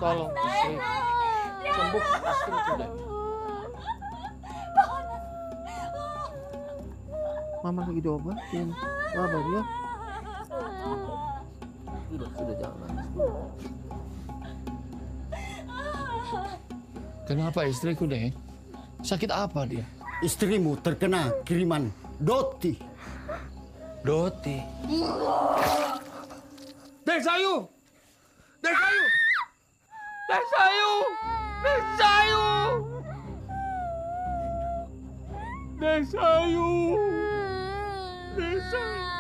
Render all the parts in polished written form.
Tolong istri. Sembuhkan istriku, Dek. Mama lagi diobatin. Sabar ya. Sudah jangan nangis. Kenapa istriku, Dek? Sakit apa dia? Istrimu terkena kiriman Doti. Doti. Dek Sayu! Dek Sayu! Dek Sayu! Dek Sayu! Dek Sayu! Dek Sayu!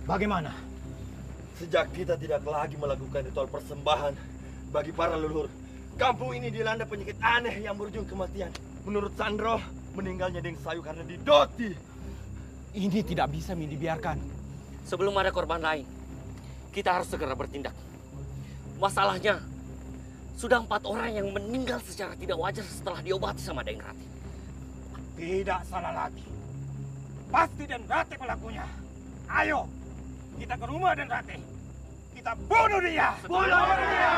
Bagaimana? Sejak kita tidak lagi melakukan ritual persembahan bagi para leluhur, kampung ini dilanda penyakit aneh yang berujung kematian. Menurut Sandro, meninggalnya Deng Sayu karena didoti. Ini tidak bisa dibiarkan. Sebelum ada korban lain, kita harus segera bertindak. Masalahnya, sudah 4 orang yang meninggal secara tidak wajar setelah diobati sama Deng Rati. Tidak salah lagi. Pasti Den Rati pelakunya. Ayo, kita ke rumah Den Rati. Kita bunuh dia. Bunuh dia.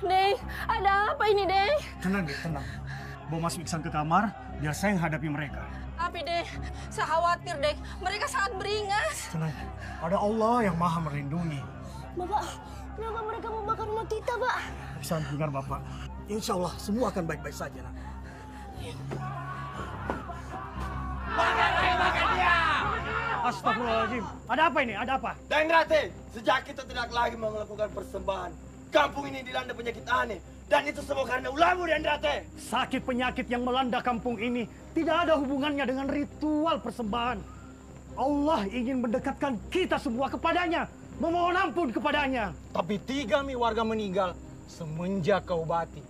Deng, ada apa ini, Deng? Tenang, Dek, tenang. Bawa Mas Iksan ke kamar, biar saya yang hadapi mereka. Tapi, Deng, saya khawatir, Deng. Mereka sangat beringas. Tenang, ada Allah yang maha melindungi. Bapak, kenapa mereka membakar rumah kita, Pak? Iksan, dengar Bapak. Insya Allah, semua akan baik-baik saja, nak. Bakar dia! Astagfirullahaladzim. Ada apa ini? Ada apa? Deng Rati, sejak kita tidak lagi melakukan persembahan, kampung ini dilanda penyakit aneh. Dan itu semua karena ulahmu, Den Rati. Sakit penyakit yang melanda kampung ini tidak ada hubungannya dengan ritual persembahan. Allah ingin mendekatkan kita semua kepadanya, memohon ampun kepadanya. Tapi 3 warga meninggal semenjak kau obati.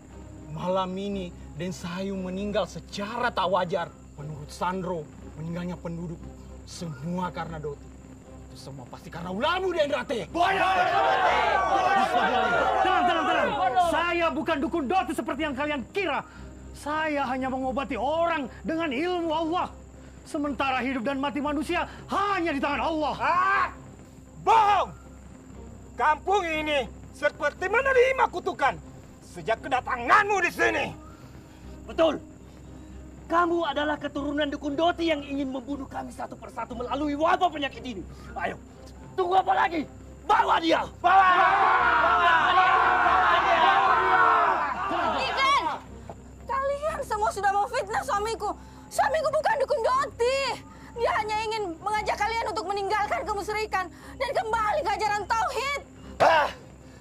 Malam ini Den Sayu meninggal secara tak wajar. Menurut Sandro, meninggalnya penduduk semua karena Doti. Itu semua pasti karena ulahmu, Den Rati. Tenang. Saya bukan dukun Doti seperti yang kalian kira. Saya hanya mengobati orang dengan ilmu Allah. Sementara hidup dan mati manusia hanya di tangan Allah. Bohong! Kampung ini seperti menerima kutukan sejak kedatanganmu di sini. Betul. Kamu adalah keturunan dukun Doti yang ingin membunuh kami satu persatu melalui wabah penyakit ini. Ayo, tunggu apa lagi? Bawa dia! Bawa! Ikan! Kalian semua sudah memfitnah suamiku. Suamiku bukan dukun Doti. Dia hanya ingin mengajak kalian untuk meninggalkan kemusyrikan dan kembali ke ajaran tauhid.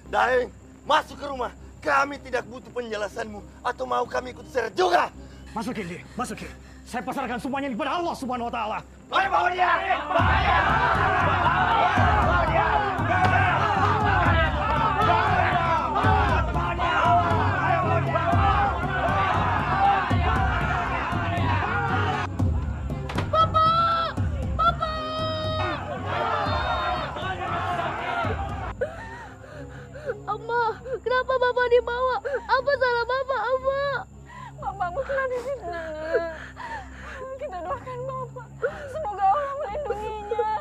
Daeng, masuk ke rumah. Kami tidak butuh penjelasanmu. Atau mau kami ikut seret juga? Masukin dia, masukin. Saya pasarkan semuanya kepada Allah Subhanahu wa Ta'ala. Ayo bawa dia! Amma, kenapa Bapak dibawa? Apa salah Bapak, Amma? Bapak bukan di sini. Kita doakan Bapak. Semoga Allah melindunginya.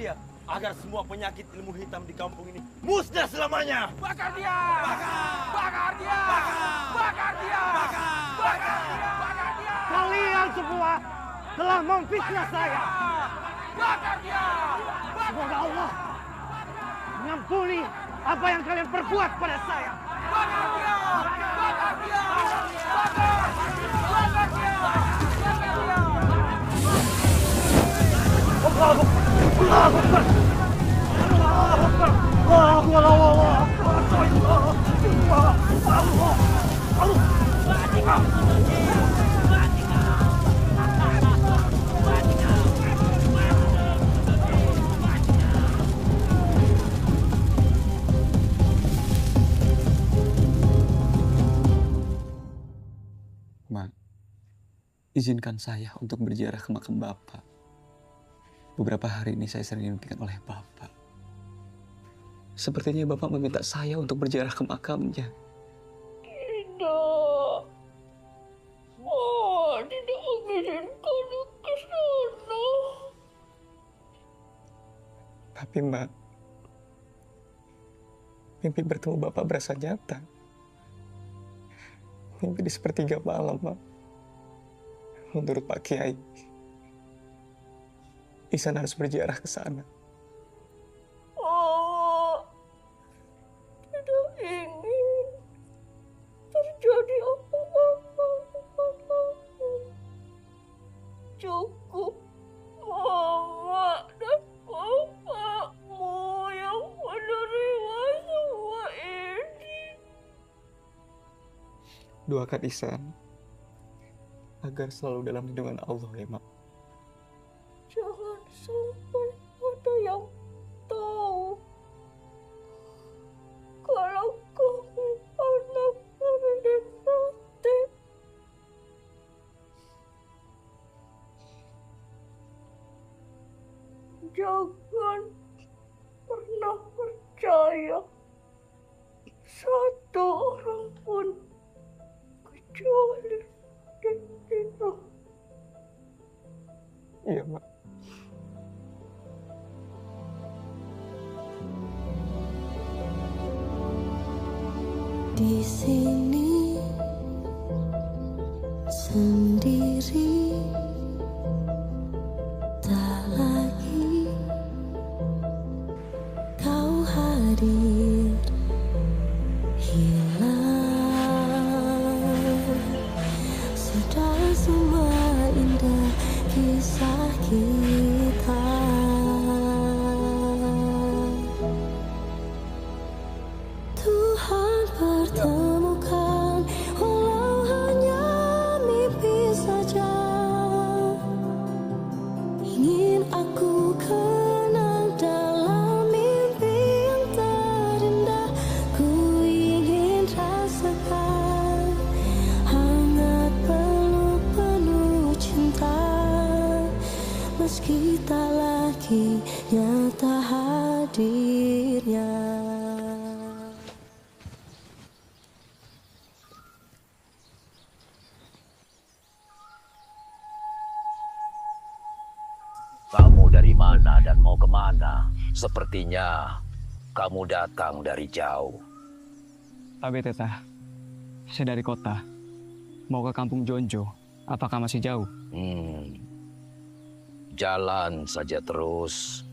dia agar semua penyakit ilmu hitam di kampung ini musnah selamanya. Bakar dia! Bakar dia! Bakar dia! Bakar dia! Bakar dia! Kalian semua telah memfitnah saya. Bakar dia! Semoga Allah mengampuni apa yang kalian perbuat pada saya. Bakar dia! Bakar dia! Bakar! Bakar dia! Bakar dia! Allahu Akbar! Allahu Akbar! Allahu Ma, izinkan saya untuk berziarah ke makam Bapak. Beberapa hari ini saya sering dimimpikan oleh Bapak. Sepertinya Bapak meminta saya untuk berziarah ke makamnya. Tidak. Oh, tidak mengizinkan ke sana. Tapi Mbak, mimpi bertemu Bapak berasa nyata. Mimpi di sepertiga malam, Mbak. Menurut Pak Kiai, Ihsan harus berziarah ke sana. Oh, tidak ingin terjadi apa-apa kepadamu. Cukup mama dan bapakmu yang menerima semua ini. Doakan Ihsan agar selalu dalam lindungan Allah ya, Mak. Jangan sampai ada yang tahu kalau kamu anak dari Rati. Jangan pernah percaya satu orang pun kecuali dirimu. Iya, Mak. Di sini sendiri, tak lagi kau hadir, hilang. Sudah semua indah kisah kita. Tuhan pertemukan, walau hanya mimpi saja. Ingin aku kenal dalam mimpi yang terindah. Ku ingin rasakan hangat peluk penuh cinta. Meski tak lagi nyata hadirnya. Kamu dari mana dan mau kemana? Sepertinya kamu datang dari jauh. Abe Tetah, saya dari kota. Mau ke kampung Jonjo. Apakah masih jauh? Jalan saja terus.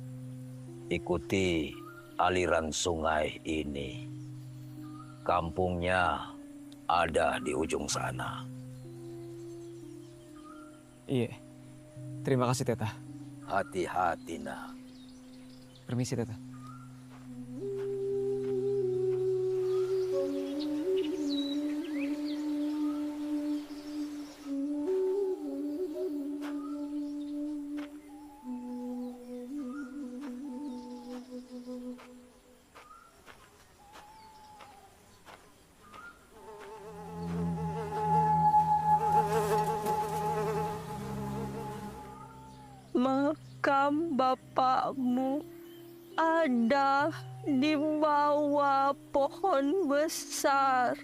Ikuti aliran sungai ini. Kampungnya ada di ujung sana. Iya. Terima kasih, Tetah. Hati-hati, nak. Permisi, Tetah. Makam bapakmu ada di bawah pohon besar.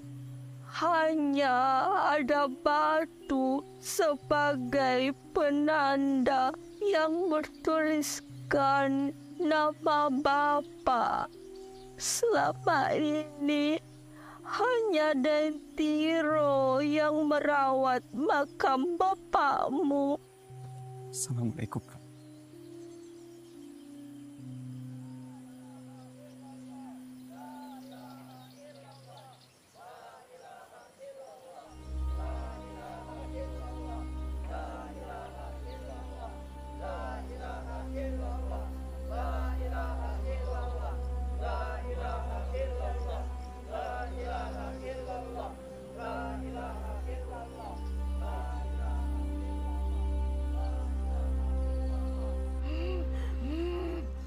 Hanya ada batu sebagai penanda yang bertuliskan nama Bapak. Selama ini hanya Dentiro yang merawat makam bapakmu. Assalamualaikum, Kak.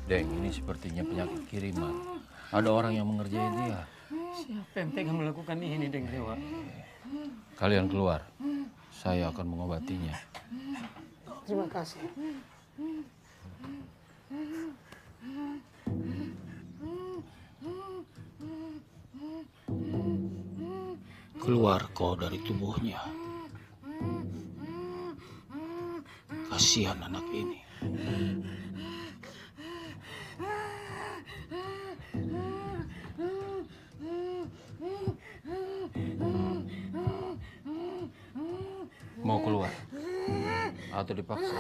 Deng, ini sepertinya penyakit kiriman. Ada orang yang mengerjai dia. Siapa yang tega melakukan ini, Deng Dewa? Kalian keluar. Saya akan mengobatinya. Terima kasih. Keluar kau dari tubuhnya. Kasihan anak ini. Mau keluar atau dipaksa?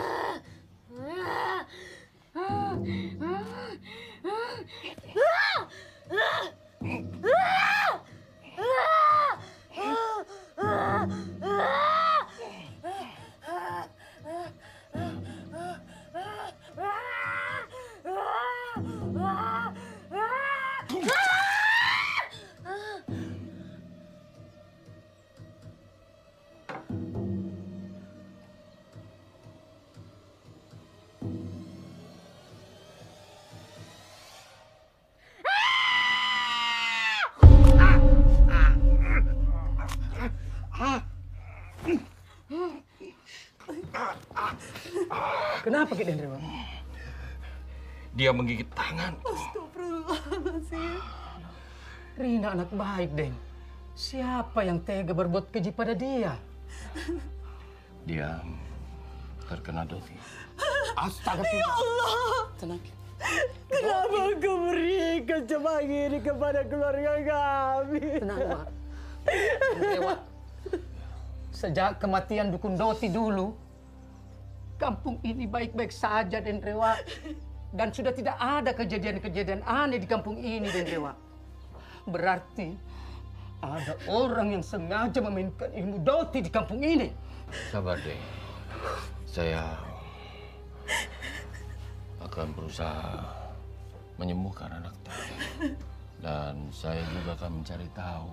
Kenapa Ki Dendrewa? Dia menggigit tangan. Astagfirullahaladzim. Rina anak baik, Deng. Siapa yang tega berbuat keji pada dia? Dia terkena dosis. Astaga. Ya Allah. Tenang. Kenapa kau berikan cobaan ini kepada keluarga kami? Tenang, Mak. Dewa. Sejak kematian Dukun Doti dulu, kampung ini baik-baik saja, Dendrewa. Dan sudah tidak ada kejadian-kejadian aneh di kampung ini, Dendrewa. Berarti ada orang yang sengaja memainkan ilmu Doti di kampung ini. Sabar deh. Saya akan berusaha menyembuhkan anak tadi. Dan saya juga akan mencari tahu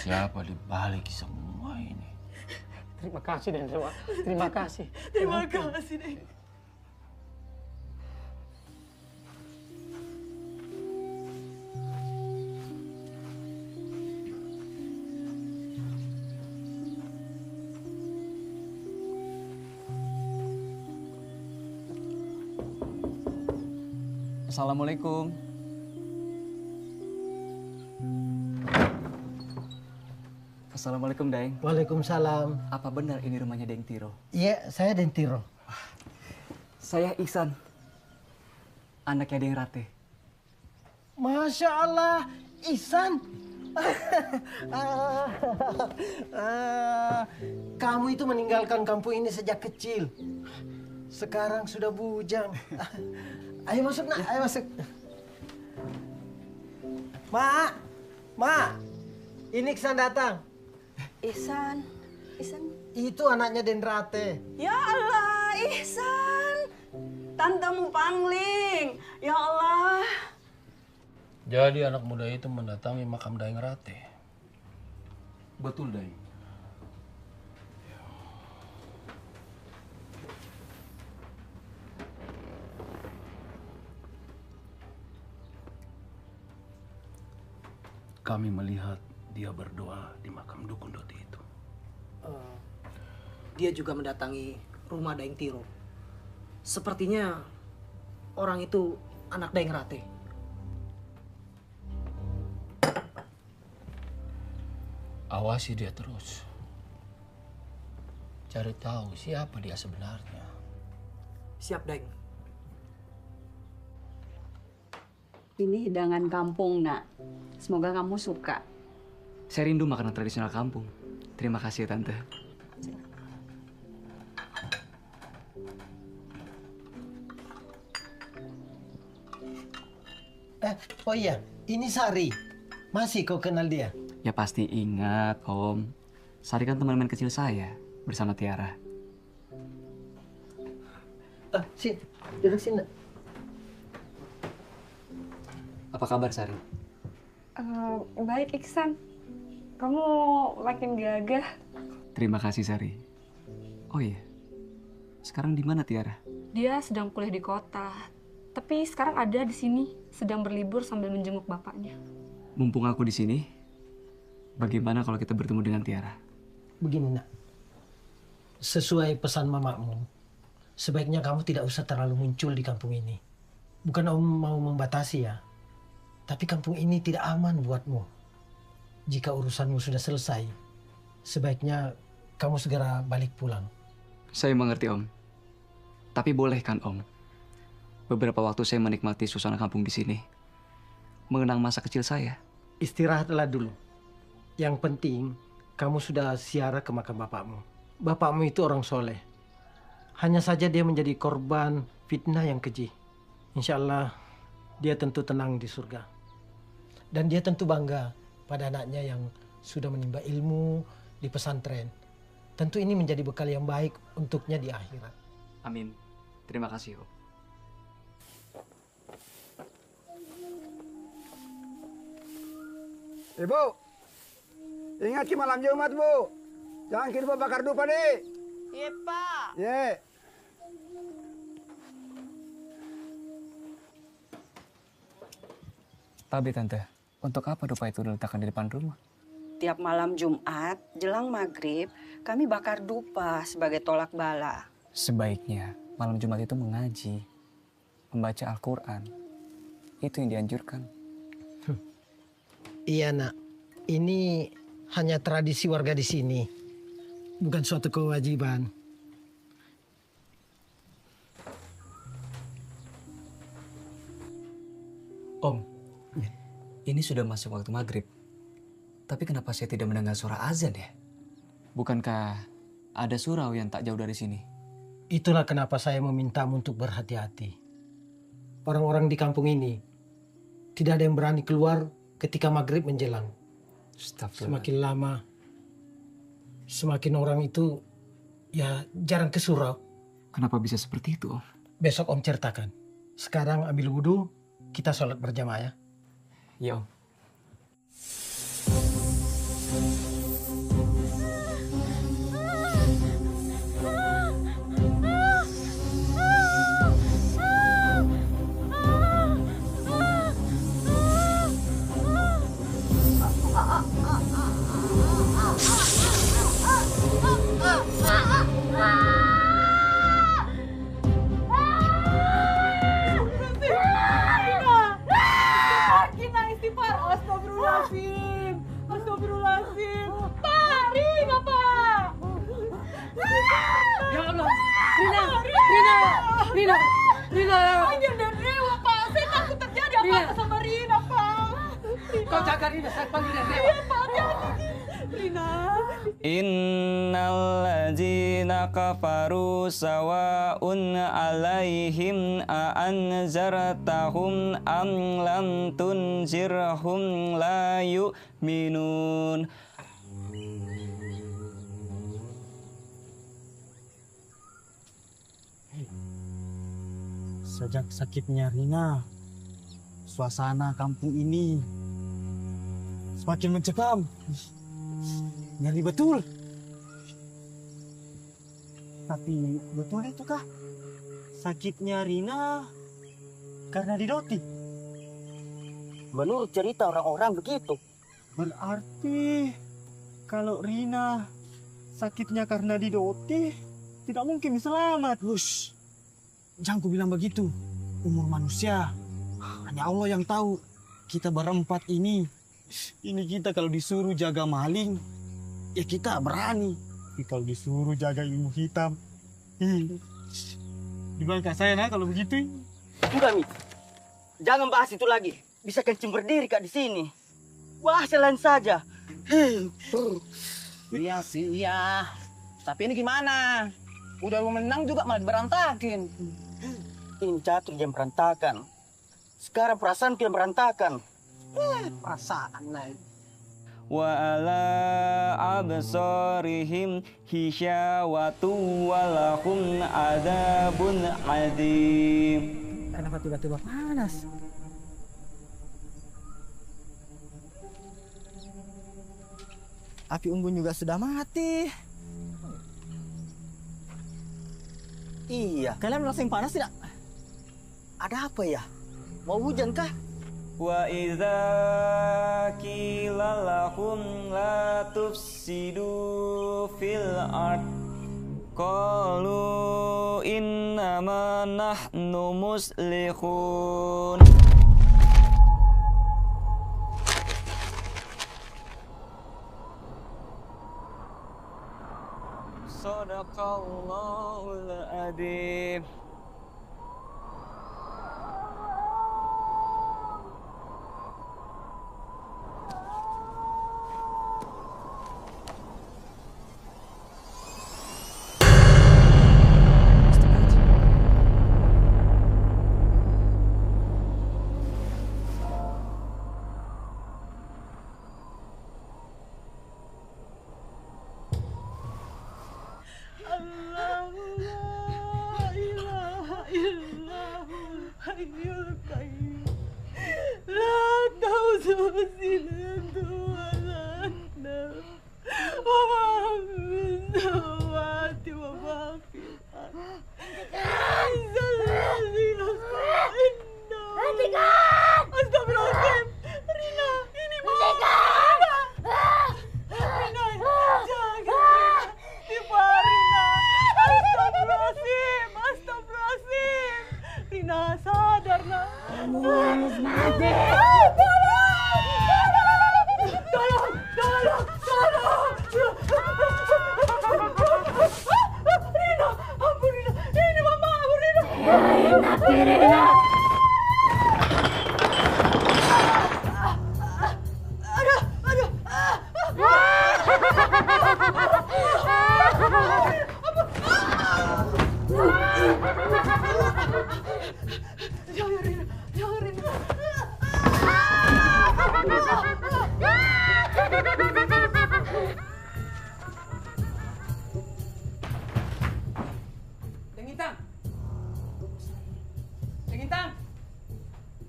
siapa di balik semua ini. Terima kasih, Dendrewa. Terima kasih. Terima kasih, Deng. Assalamualaikum. Assalamualaikum, Deng. Waalaikumsalam. Apa benar ini rumahnya Deng Tiro? Iya, saya Dentiro. Saya Ihsan, anaknya Deng Rate. Masya Allah, Ihsan. Kamu itu meninggalkan kampung ini sejak kecil. Sekarang sudah bujang. Ayo masuk, nak. Ayo masuk. Mak, Mak, ini Ihsan datang. Ihsan. Itu anaknya Denrate. Ya Allah, Ihsan. Tantamu pangling. Ya Allah. Jadi anak muda itu mendatangi makam Daeng Rate. Betul, Deng. Kami melihat dia berdoa di makam Dukun Doti itu. Dia juga mendatangi rumah Daeng Tiro. Sepertinya orang itu anak Daeng Rate. Awasi dia terus. Cari tahu siapa dia sebenarnya. Siap, Daeng. Ini hidangan kampung, Nak. Semoga kamu suka. Saya rindu makanan tradisional kampung. Terima kasih ya, Tante. Oh iya, ini Sari. Masih kau kenal dia? Ya pasti ingat, Om. Sari kan teman-teman kecil saya bersama Tiara. Sini, duduk sini. Apa kabar, Sari? Baik, Iksan. Kamu makin gagah. Terima kasih, Sari. Oh iya, sekarang di mana Tiara? Dia sedang kuliah di kota. Tapi sekarang ada di sini, sedang berlibur sambil menjenguk bapaknya. Mumpung aku di sini, bagaimana kalau kita bertemu dengan Tiara? Begini, Nak. Sesuai pesan mamamu, sebaiknya kamu tidak usah terlalu muncul di kampung ini. Bukan Om mau membatasi ya, tapi kampung ini tidak aman buatmu. Jika urusanmu sudah selesai, sebaiknya kamu segera balik pulang. Saya mengerti, Om. Tapi boleh kan, Om? Beberapa waktu saya menikmati suasana kampung di sini. Mengenang masa kecil saya. Istirahatlah dulu. Yang penting, kamu sudah ziarah ke makam bapakmu. Bapakmu itu orang soleh. Hanya saja dia menjadi korban fitnah yang keji. Insya Allah, dia tentu tenang di surga. Dan dia tentu bangga pada anaknya yang sudah menimba ilmu di pesantren. Tentu ini menjadi bekal yang baik untuknya di akhirat. Amin. Terima kasih, Om. Ibu, ingat ki malam Jumat, Bu. Jangan lupa bakar dupa deh. Iya, Pak. Ye. Tapi Tante, untuk apa dupa itu diletakkan di depan rumah? Tiap malam Jumat, jelang maghrib, kami bakar dupa sebagai tolak bala. Sebaiknya malam Jumat itu mengaji, membaca Al-Quran. Itu yang dianjurkan. Iya, Nak. Ini hanya tradisi warga di sini. Bukan suatu kewajiban. Om, ini sudah masuk waktu maghrib. Tapi kenapa saya tidak mendengar suara azan ya? Bukankah ada surau yang tak jauh dari sini? Itulah kenapa saya memintamu untuk berhati-hati. Orang-orang di kampung ini tidak ada yang berani keluar ketika maghrib menjelang. Semakin lama, semakin orang itu ya jarang ke surau. Kenapa bisa seperti itu, Om? Besok Om ceritakan. Sekarang ambil wudhu, kita sholat berjamaah ya. Iya, Om. Astagfirullahaladzim. Pak, Rina, Pak. Ya Allah. Rina. Anjir dan Dewa, Pak. Saya takut terjadi apa-apa sama Rina, Pak. Kau jaga Rina, saya panggil Dewa. Iya, Pak. Hati-hati. Rina. Innal ladzina kafaru sawa'un 'alaihim a anzartahum am lam tunzirhum la yu'minun. Sejak sakitnya Rina, suasana kampung ini semakin mencekam. Ngeri betul. Tapi betul itukah sakitnya Rina karena didoti? Menurut cerita orang-orang begitu. Berarti kalau Rina sakitnya karena didoti, tidak mungkin selamat. Hush, jangan ku bilang begitu. Umur manusia hanya Allah yang tahu. Kita berempat ini kita kalau disuruh jaga maling, ya kita berani. Tapi kalau disuruh jaga ilmu hitam, gimana saya nah kalau begitu? Sudah, Mi. Jangan bahas itu lagi. bisa kencing berdiri Kak di sini. Wah, lain saja. Iya sih, iya. Tapi ini gimana? Udah mau menang juga malah berantakin. Ini catur yang berantakan. Sekarang perasaan yang berantakan. Perasaan lain. Wa ala absarihim hisyawatu walahum adabun adim. Kenapa tiba-tiba panas? Api unggun juga sudah mati. Iya. Kalian merasa yang panas tidak? Ada apa ya? Mau hujan kah? Wa idza qila lahum la tufsidu fil ard qalu innama nahnu muslihun. Sadaqallahul adzim.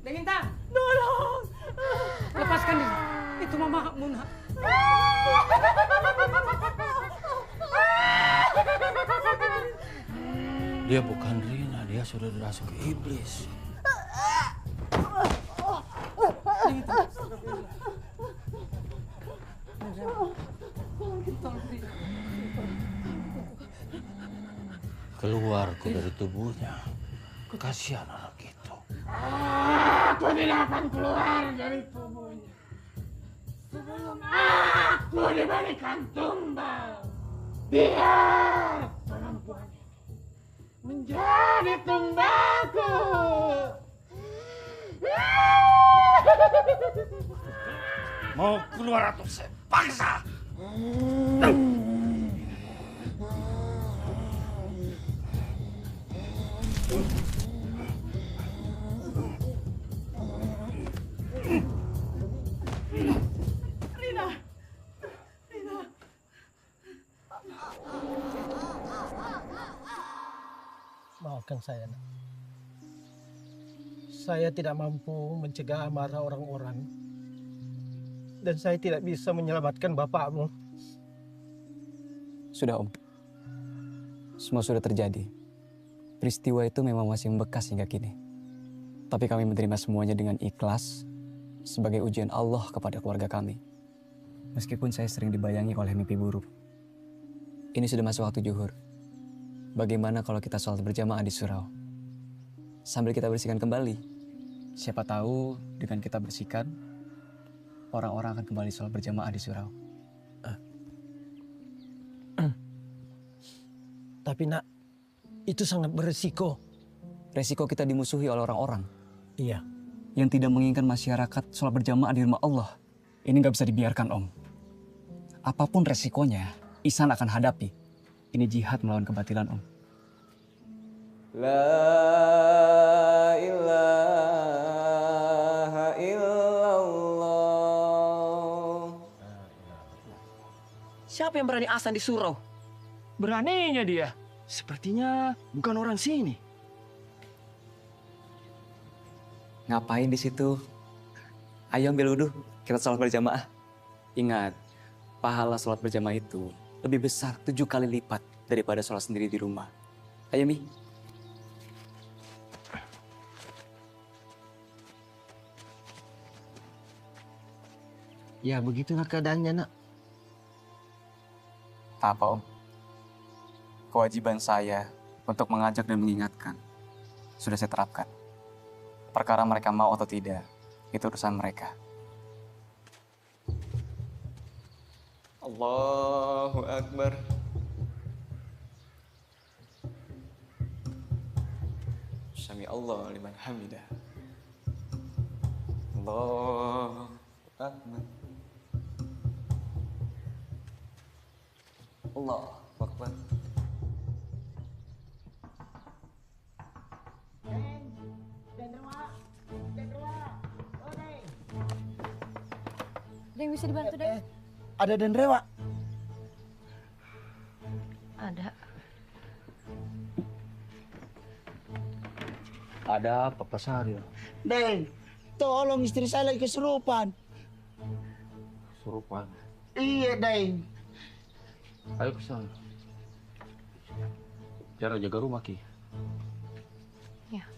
Dengintang, tolong, lepaskan dia. Itu mamamu nak. Dia bukan Rina, dia sudah dirasuk iblis. Keluar dari tubuhnya. Kasihan anak itu. Aku tidak akan keluar dari tubuhnya sebelum aku diberikan tumbal. Biar perempuan menjadi tumbalku. Mau keluar atau saya paksa? Rina, Rina. Maafkan saya, nak. Saya tidak mampu mencegah amarah orang-orang. Dan saya tidak bisa menyelamatkan bapakmu. Sudah, Om. Semua sudah terjadi. Peristiwa itu memang masih membekas hingga kini. Tapi kami menerima semuanya dengan ikhlas sebagai ujian Allah kepada keluarga kami. Meskipun saya sering dibayangi oleh mimpi buruk. Ini sudah masuk waktu zuhur. Bagaimana kalau kita sholat berjamaah di surau? Sambil kita bersihkan kembali. Siapa tahu dengan kita bersihkan, orang-orang akan kembali sholat berjamaah di surau. Tapi nak, itu sangat beresiko. Resiko kita dimusuhi oleh orang-orang. Iya. yang tidak menginginkan masyarakat sholat berjamaah di rumah Allah. Ini nggak bisa dibiarkan, Om. Apapun resikonya, Ihsan akan hadapi. Ini jihad melawan kebatilan, Om. La ilaha illallah. Siapa yang berani azan di surau? Beraninya dia. Sepertinya bukan orang sini. Ngapain di situ? Ayo ambil wudhu, kita sholat berjamaah. Ingat, pahala sholat berjamaah itu lebih besar 7 kali lipat daripada sholat sendiri di rumah. Ayo, Mi. Ya begitulah keadaannya, Nak. Tak apa, Om. Kewajiban saya untuk mengajak dan mengingatkan sudah saya terapkan. Perkara mereka mau atau tidak, itu urusan mereka. Allahu Akbar. Sami Allah liman hamidah. Allahu Akbar. Allahu Akbar. Ada yang bisa dibantu, Dek? Ada Den Rewa. Ada. Ada apa, Pak Saryo? Den, tolong istri saya lagi kesurupan. Surupan. Iya, Den. Ayo ke sana. Cara jaga rumah, Ki. Ya.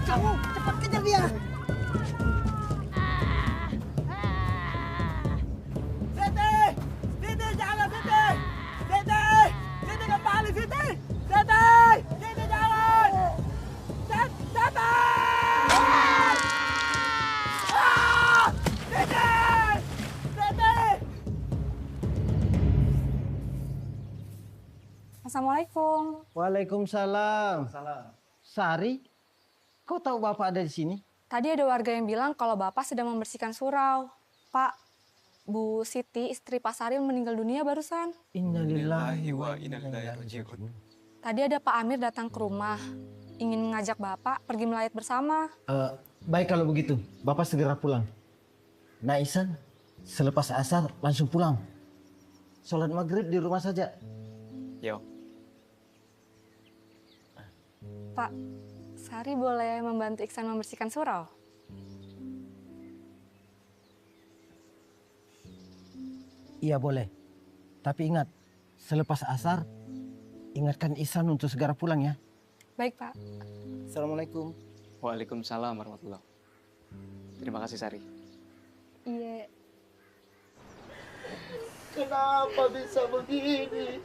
Kamu cepat kejar dia. Siti! Siti, jangan Siti! Siti! Siti kembali, Siti! Siti! Siti, jangan! Siti! Ah! Siti! Siti! Assalamualaikum. Waalaikumsalam. Sari, kau tahu Bapak ada di sini? Tadi ada warga yang bilang kalau Bapak sedang membersihkan surau. Pak, Bu Siti, istri Pak Saril meninggal dunia barusan. Innalillahi wa inna ilaihi raji'un. Tadi ada Pak Amir datang ke rumah, ingin mengajak Bapak pergi melayat bersama. Baik kalau begitu, Bapak segera pulang. Nah Ihsan, selepas asar langsung pulang. Sholat maghrib di rumah saja. Yo. Pak, Sari boleh membantu Ihsan membersihkan surau? Iya boleh. Tapi ingat, selepas asar, ingatkan Ihsan untuk segera pulang ya. Baik, Pak. Assalamualaikum. Waalaikumsalam warahmatullahi. Terima kasih, Sari. Iya. Kenapa bisa begini?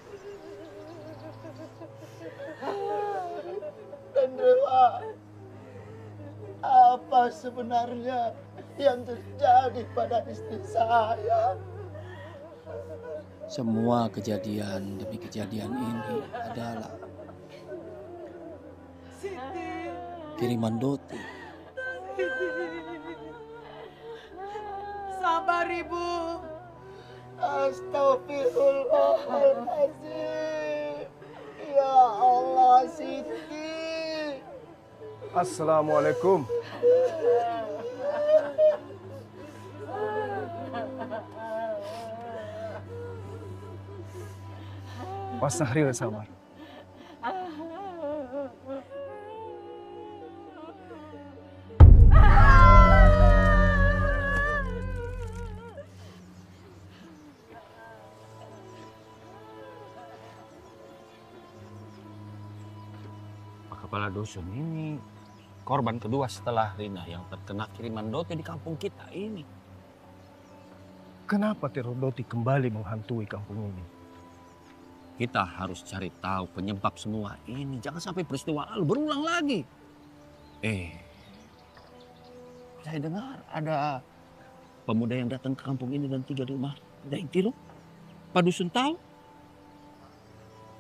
Dan Dewa, apa sebenarnya yang terjadi pada istri saya? Semua kejadian demi kejadian ini adalah kiriman Doti. Sabar, Ibu. Astagfirullahaladzim. Ya Allah, Siti. Assalamualaikum. Pak Sahril sabar. Kepala Dusun ini korban kedua setelah Rina yang terkena kiriman Doti di kampung kita ini. Kenapa teror Doti kembali menghantui kampung ini? Kita harus cari tahu penyebab semua ini. Jangan sampai peristiwa lalu berulang lagi. Saya dengar ada pemuda yang datang ke kampung ini dan tinggal di rumah Daeng Tiro. Pak Dusun tahu?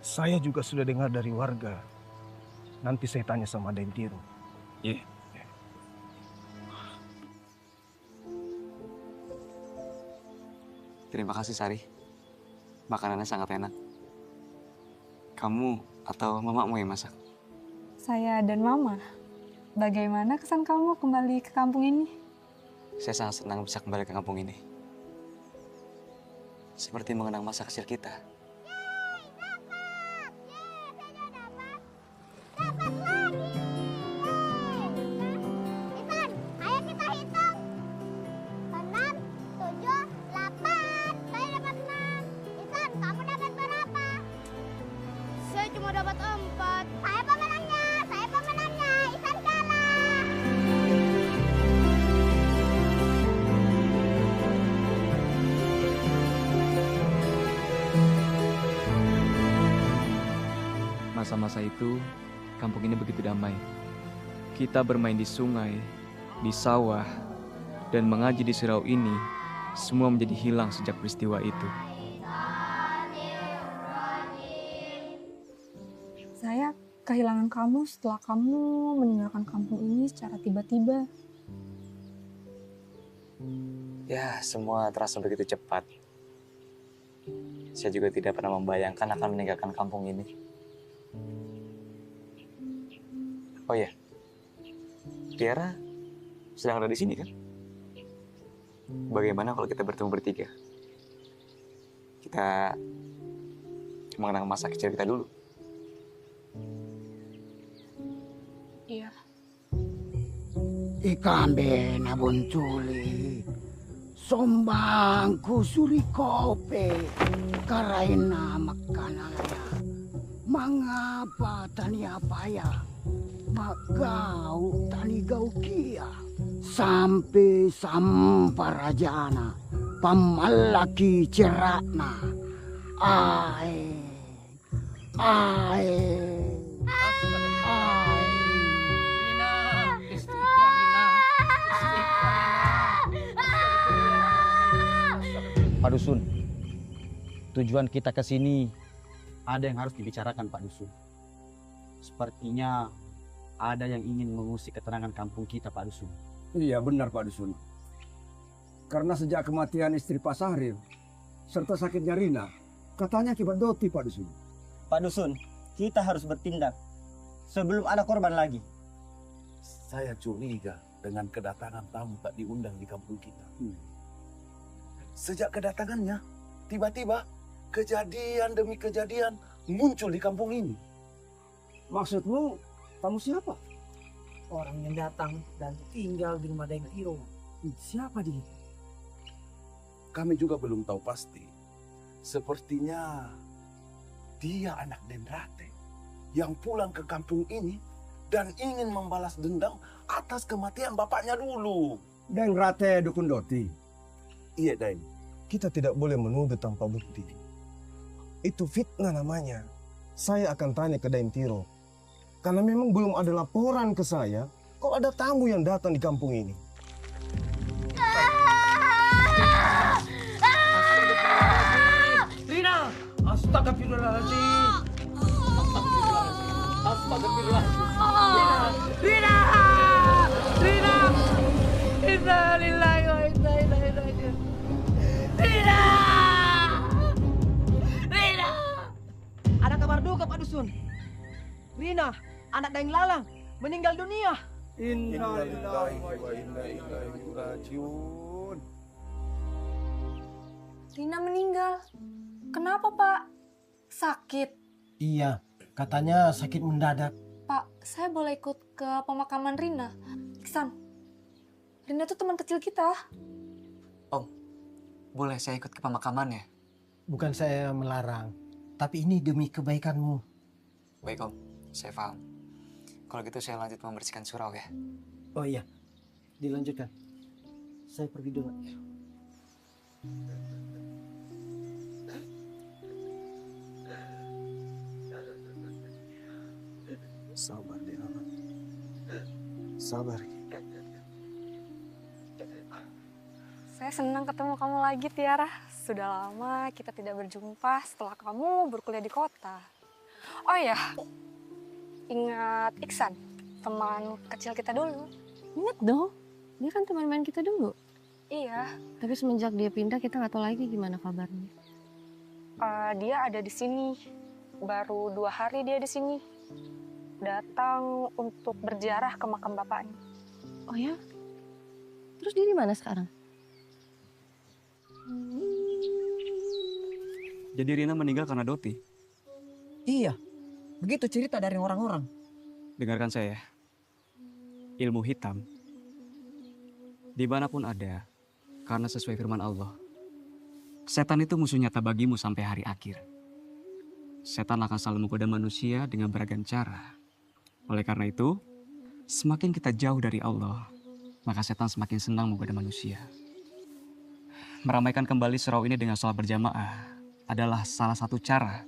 Saya juga sudah dengar dari warga. Nanti saya tanya sama Daeng Tiro. Iya. Terima kasih Sari. Makanannya sangat enak. Kamu atau mamamu yang masak? Saya dan Mama. Bagaimana kesan kamu kembali ke kampung ini? Saya sangat senang bisa kembali ke kampung ini. Seperti mengenang masa kecil kita. Masa-masa itu, kampung ini begitu damai. Kita bermain di sungai, di sawah, dan mengaji di surau ini, semua menjadi hilang sejak peristiwa itu. Saya kehilangan kamu setelah kamu meninggalkan kampung ini secara tiba-tiba. Ya, semua terasa begitu cepat. Saya juga tidak pernah membayangkan akan meninggalkan kampung ini. Oh ya, Tiara sedang ada di sini kan? Bagaimana kalau kita bertemu bertiga? Kita mengenang masa kecil kita dulu. Iya. Ikambe nabuntuli, sombang kusuri kope, karaina makanalaya, mangapa tania paya, magau tani gau kia, sampai samparajana, pamalaki cerakna, ae. Pak Dusun, tujuan kita ke sini ada yang harus dibicarakan Pak Dusun. Sepertinya ada yang ingin mengusik ketenangan kampung kita Pak Dusun. Iya benar Pak Dusun. Karena sejak kematian istri Pak Sahrir serta sakitnya Rina, katanya akibat Doti Pak Dusun. Pak Dusun, kita harus bertindak sebelum ada korban lagi. Saya curiga dengan kedatangan tamu tak diundang di kampung kita. Sejak kedatangannya, tiba-tiba kejadian demi kejadian muncul di kampung ini. Maksudmu tamu siapa? Orang yang datang dan tinggal di rumah Daeng Tiro. Siapa dia? Kami juga belum tahu pasti. Sepertinya dia anak Denrate yang pulang ke kampung ini dan ingin membalas dendam atas kematian bapaknya dulu. Denrate dukun Doti. Iya, Daeng. Kita tidak boleh menuduh tanpa bukti. Itu fitnah namanya. Saya akan tanya ke Daeng Tiro. Karena memang belum ada laporan ke saya kalau ada tamu yang datang di kampung ini. Rina! Astagfirullahaladzim! Astagfirullahaladzim! Rina! Rina! Inna lillahi wa inna ilaihi raji'un. Rina! Rina! Ada kabar duka Pak Dusun. Rina, anak Daeng Lalang, meninggal dunia. Innalillahi wa inna ilaihi raji'un. Rina meninggal. Kenapa, Pak? Sakit? Iya, katanya sakit mendadak. Pak, saya boleh ikut ke pemakaman Rina? Iksan, Rina itu teman kecil kita. Om, boleh saya ikut ke pemakamannya? Bukan saya melarang, tapi ini demi kebaikanmu. Baik Om, saya paham. Kalau gitu saya lanjut membersihkan surau ya. Oh iya, dilanjutkan. Saya pergi dulu. Sabar deh, anak. Sabar. Saya senang ketemu kamu lagi, Tiara. Sudah lama kita tidak berjumpa setelah kamu berkuliah di kota. Oh ya, ingat Iksan, teman kecil kita dulu. Ingat dong, dia kan teman main kita dulu. Iya. Tapi semenjak dia pindah, kita nggak tahu lagi gimana kabarnya. Dia ada di sini. Baru 2 hari dia di sini. Datang untuk berziarah ke makam bapaknya. Oh ya? Terus dia di mana sekarang? Jadi Rina meninggal karena Doti? Iya, begitu cerita dari orang-orang. Dengarkan saya. Ilmu hitam dimanapun ada, karena sesuai firman Allah, setan itu musuh nyata bagimu sampai hari akhir. Setan akan selalu menggoda manusia dengan beragam cara. Oleh karena itu, semakin kita jauh dari Allah, maka setan semakin senang menggoda manusia. Meramaikan kembali surau ini dengan sholat berjamaah adalah salah satu cara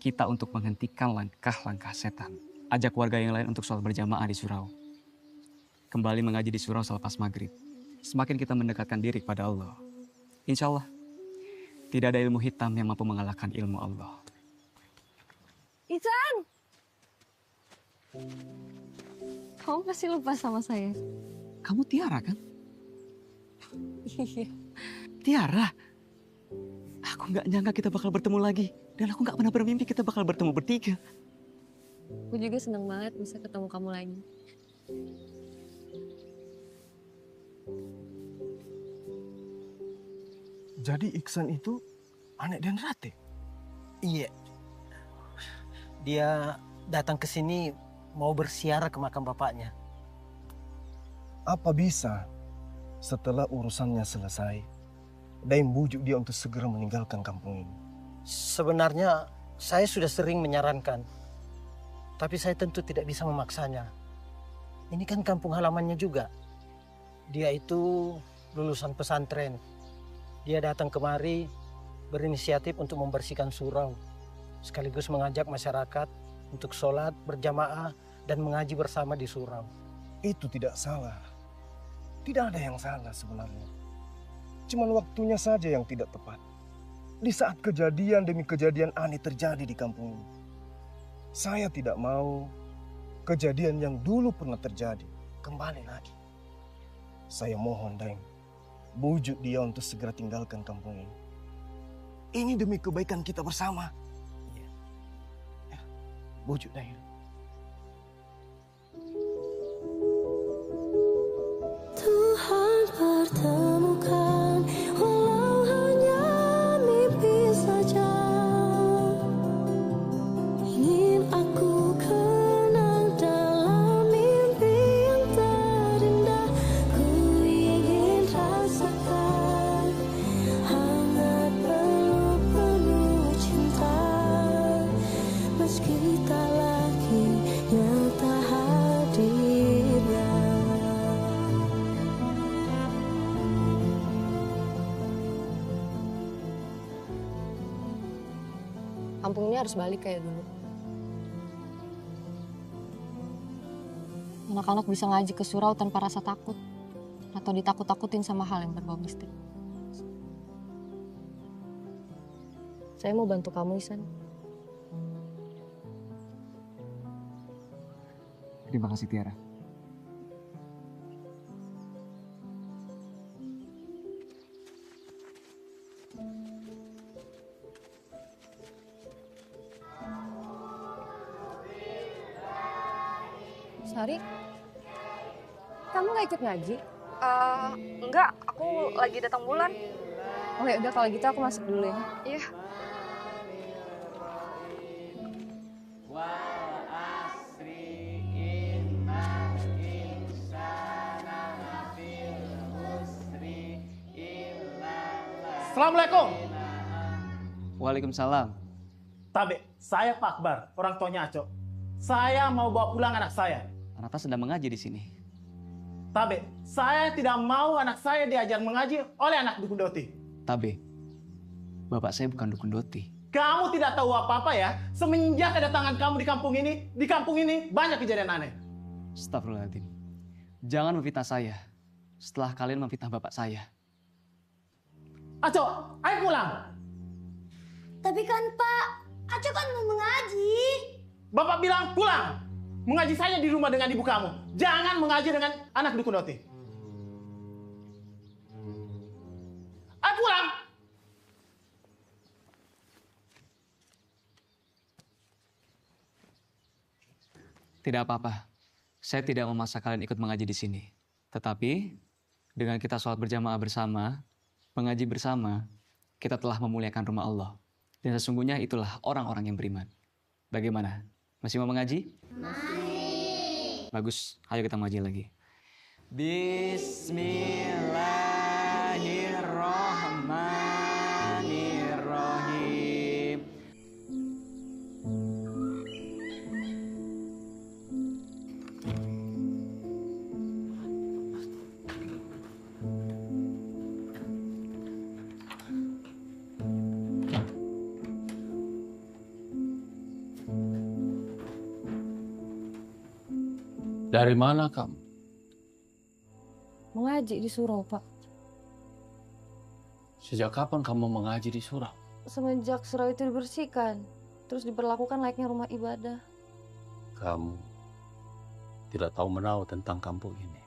kita untuk menghentikan langkah-langkah setan. Ajak warga yang lain untuk sholat berjamaah di surau. Kembali mengaji di surau selepas maghrib. Semakin kita mendekatkan diri kepada Allah, insya Allah tidak ada ilmu hitam yang mampu mengalahkan ilmu Allah. Iksan! Kamu pasti lupa sama saya. Kamu Tiara kan? Iya. Tiara? Aku nggak nyangka kita bakal bertemu lagi. Dan aku nggak pernah bermimpi kita bakal bertemu bertiga. Aku juga senang banget bisa ketemu kamu lagi. Jadi Iksan itu anak Denrate? Iya. Dia datang ke sini mau bersiarah ke makam bapaknya. Apa bisa setelah urusannya selesai, Daim bujuk dia untuk segera meninggalkan kampung ini? Sebenarnya saya sudah sering menyarankan, tapi saya tentu tidak bisa memaksanya. Ini kan kampung halamannya juga. Dia itu lulusan pesantren. Dia datang kemari berinisiatif untuk membersihkan surau, sekaligus mengajak masyarakat untuk sholat berjamaah dan mengaji bersama di surau. Itu tidak salah. Tidak ada yang salah sebenarnya. Cuma waktunya saja yang tidak tepat. Di saat kejadian demi kejadian aneh terjadi di kampung ini. Saya tidak mau kejadian yang dulu pernah terjadi kembali lagi. Saya mohon Daim, bujuk dia untuk segera tinggalkan kampung ini. Ini demi kebaikan kita bersama. Ya, bujuk Daim. Tuhan pertemukan walau hanya mimpi saja. Ingin aku kenang dalam mimpi yang terindah. Ku ingin rasakan hangat peluk penuh cinta. Meski tak lagi nyata hadirnya. Kampung ini harus balik kayak dulu. Anak-anak bisa ngaji ke surau tanpa rasa takut atau ditakut-takutin sama hal yang berbau mistik. Saya mau bantu kamu, Isan. Terima kasih Tiara. Sari, kamu nggak ikut ngaji? Enggak, aku lagi datang bulan. Oh ya udah kalau gitu aku masuk dulu ya. Iya. Assalamualaikum. Waalaikumsalam. Tabe, saya Pak Akbar, orang tuanya Aco. Saya mau bawa pulang anak saya. Nata sedang mengaji di sini. Tabe, saya tidak mau anak saya diajar mengaji oleh anak dukun Doti. Tabe, bapak saya bukan dukun Doti. Kamu tidak tahu apa-apa ya. Semenjak kedatangan kamu di kampung ini banyak kejadian aneh. Astagfirullahaladzim. Jangan memfitnah saya setelah kalian memfitnah bapak saya. Aco, ayo pulang. Tapi kan Pak, Aco kan mau mengaji. Bapak bilang pulang. Mengaji saja di rumah dengan ibu kamu. Jangan mengaji dengan anak dukun Doti. Ayo pulang. Tidak apa-apa. Saya tidak memaksa kalian ikut mengaji di sini. Tetapi dengan kita sholat berjamaah bersama, mengaji bersama, kita telah memuliakan rumah Allah. Dan sesungguhnya itulah orang-orang yang beriman. Bagaimana? Masih mau mengaji? Bagus, ayo kita mengaji lagi. Bismillahirrahmanirrahim. Dari mana kamu? Mengaji di surau, Pak. Sejak kapan kamu mengaji di surau? Semenjak surau itu dibersihkan, terus diperlakukan layaknya rumah ibadah. Kamu tidak tahu menahu tentang kampung ini.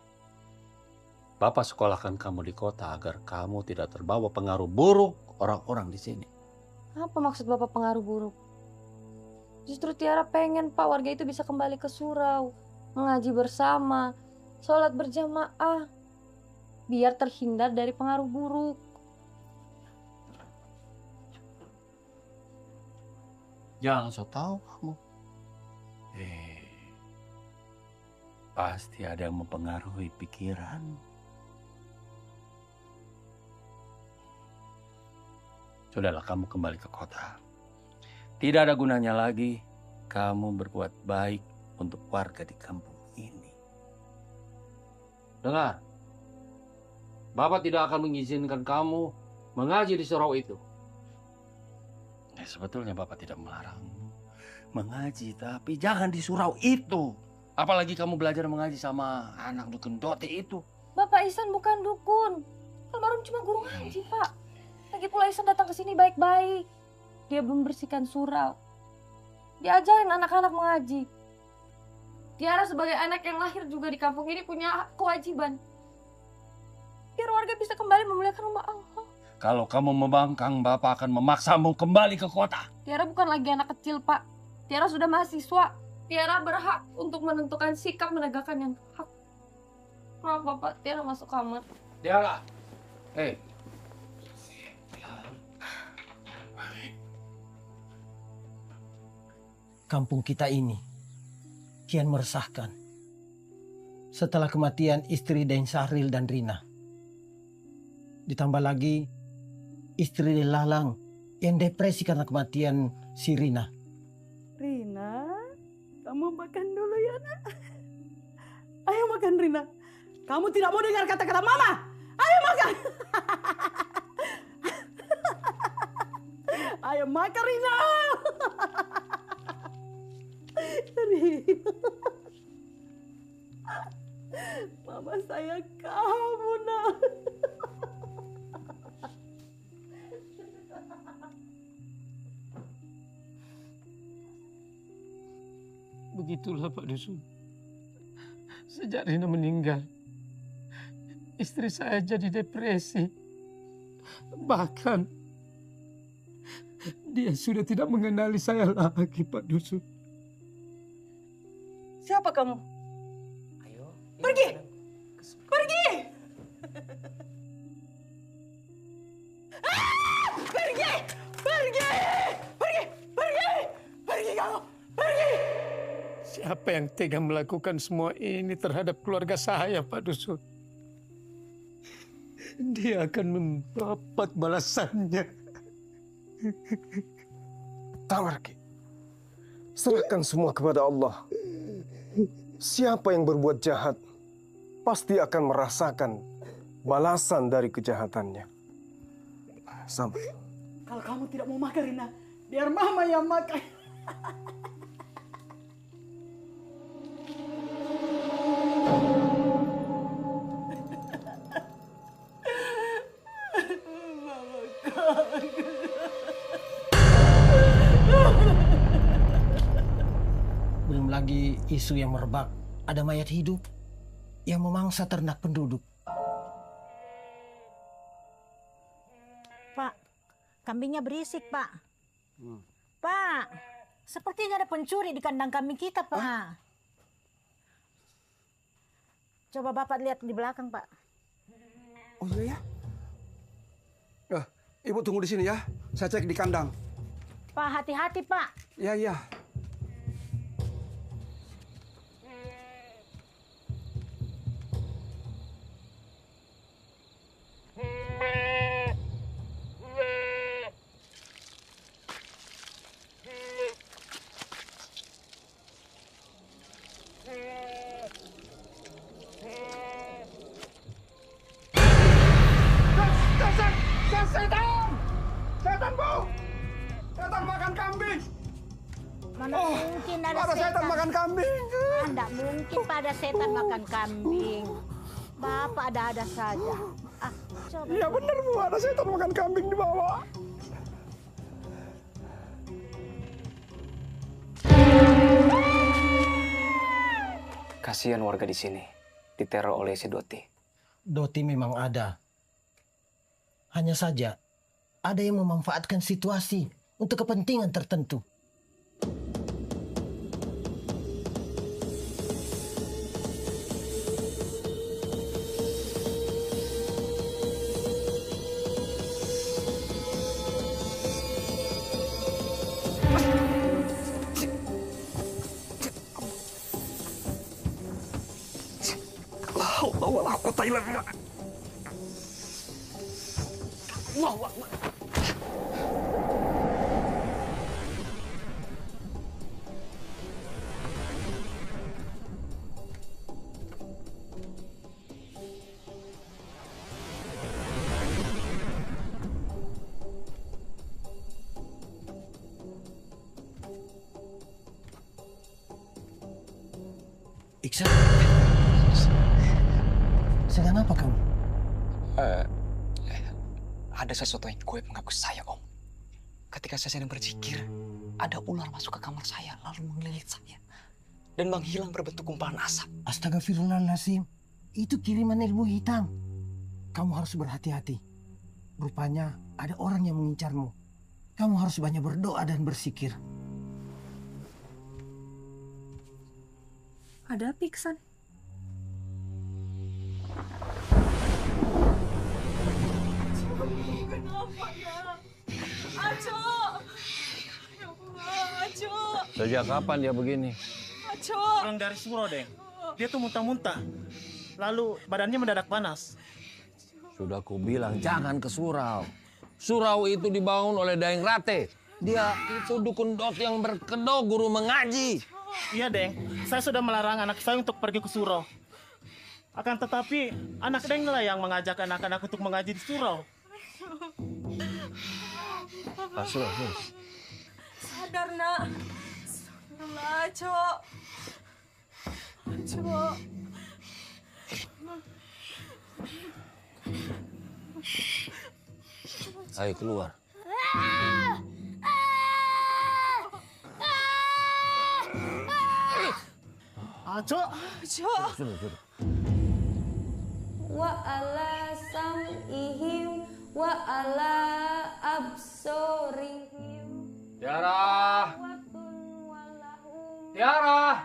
Bapak sekolahkan kamu di kota agar kamu tidak terbawa pengaruh buruk orang-orang di sini. Apa maksud Bapak pengaruh buruk? Justru Tiara pengen Pak warga itu bisa kembali ke surau, mengaji bersama, sholat berjamaah, biar terhindar dari pengaruh buruk. Jangan so tahu kamu. Pasti ada yang mempengaruhi pikiran. Sudahlah, kamu kembali ke kota. Tidak ada gunanya lagi kamu berbuat baik untuk warga di kampung ini. Dengar, Bapak tidak akan mengizinkan kamu mengaji di surau itu. Sebetulnya Bapak tidak melarangmu mengaji, tapi jangan di surau itu. Apalagi kamu belajar mengaji sama anak dukun Doti itu. Bapak Ihsan bukan dukun. Almarhum cuma guru ngaji, Pak. Lagi pula Ihsan datang ke sini baik-baik. Dia membersihkan surau. Diajarin anak-anak mengaji. Tiara sebagai anak yang lahir juga di kampung ini punya kewajiban. Biar warga bisa kembali memuliakan rumah Allah. Kalau kamu membangkang, Bapak akan memaksamu kembali ke kota. Tiara bukan lagi anak kecil, Pak. Tiara sudah mahasiswa. Tiara berhak untuk menentukan sikap menegakkan yang hak. Maaf Bapak, Tiara masuk kamar. Tiara, Kampung kita ini kian meresahkan. Setelah kematian istri Dain Sahril dan Rina. Ditambah lagi istri Lalang yang depresi karena kematian si Rina. Rina, kamu makan dulu ya nak. Ayo makan Rina. Kamu tidak mau dengar kata-kata mama. Ayo makan. Ayo makan Rina. Rina. Mama sayang kamu nak. Begitulah Pak Dusun. Sejak Rina meninggal, istri saya jadi depresi. Bahkan dia sudah tidak mengenali saya lagi, Pak Dusun. Siapa kamu? Ayo. Pergi! Pergi! Pergi! Pergi! Pergi! Pergi! Pergi kamu! Pergi! Siapa yang tega melakukan semua ini terhadap keluarga saya, Pak Dusun? Dia akan mendapat balasannya. Tawarki, serahkan semua kepada Allah. siapa yang berbuat jahat pasti akan merasakan balasan dari kejahatannya. Sampai. Kalau kamu tidak mau makan, Rina, biar Mama yang makan. Belum lagi isu yang merebak, ada mayat hidup yang memangsa ternak penduduk. Pak, kambingnya berisik, Pak. Pak, sepertinya ada pencuri di kandang kambing kita, Pak. Coba Bapak lihat di belakang, Pak. Oh iya ya? Ibu tunggu di sini ya. Saya cek di kandang. Pak, hati-hati, Pak. Iya, iya. Setan! Setan, Bu! Setan makan kambing! Mana mungkin ada setan makan kambing. Tidak mungkin pada setan makan kambing. Bapak ada-ada saja. Coba. Iya benar, Bu, ada setan makan kambing di bawah. Kasihan warga di sini diteror oleh si Doti. Doti memang ada. Hanya saja ada yang memanfaatkan situasi untuk kepentingan tertentu. Iksan, sedang apa kamu? Ada sesuatu yang gue mengaku saya, Om. Ketika saya sedang berzikir, ada ular masuk ke kamar saya lalu mengelilit saya dan menghilang berbentuk gumpalan asap. Astagfirullahaladzim, itu kiriman ilmu hitam. Kamu harus berhati-hati. Rupanya ada orang yang mengincarmu. Kamu harus banyak berdoa dan berzikir. Ada apa, Iksan? Kenapa ya? Aco! Ya Allah, Aco! Sejak kapan dia begini? Aco! Pulang dari surau, Deng. Dia tuh muntah-muntah. Lalu badannya mendadak panas. Sudah kubilang jangan ke surau. Surau itu dibangun oleh Daeng Rate. Dia itu dukun dot yang berkedok guru mengaji. Iya, Deng. Saya sudah melarang anak saya untuk pergi ke surau. Akan tetapi, anak Deng lah yang mengajak anak-anak untuk mengaji di surau. Sadar, Nak. Astagfirullah, Aco. Aco. Ayo keluar. Aco. Aco. Sudah. Wa ala sam'ihim wa ala absorihim. Tiara! Tiara!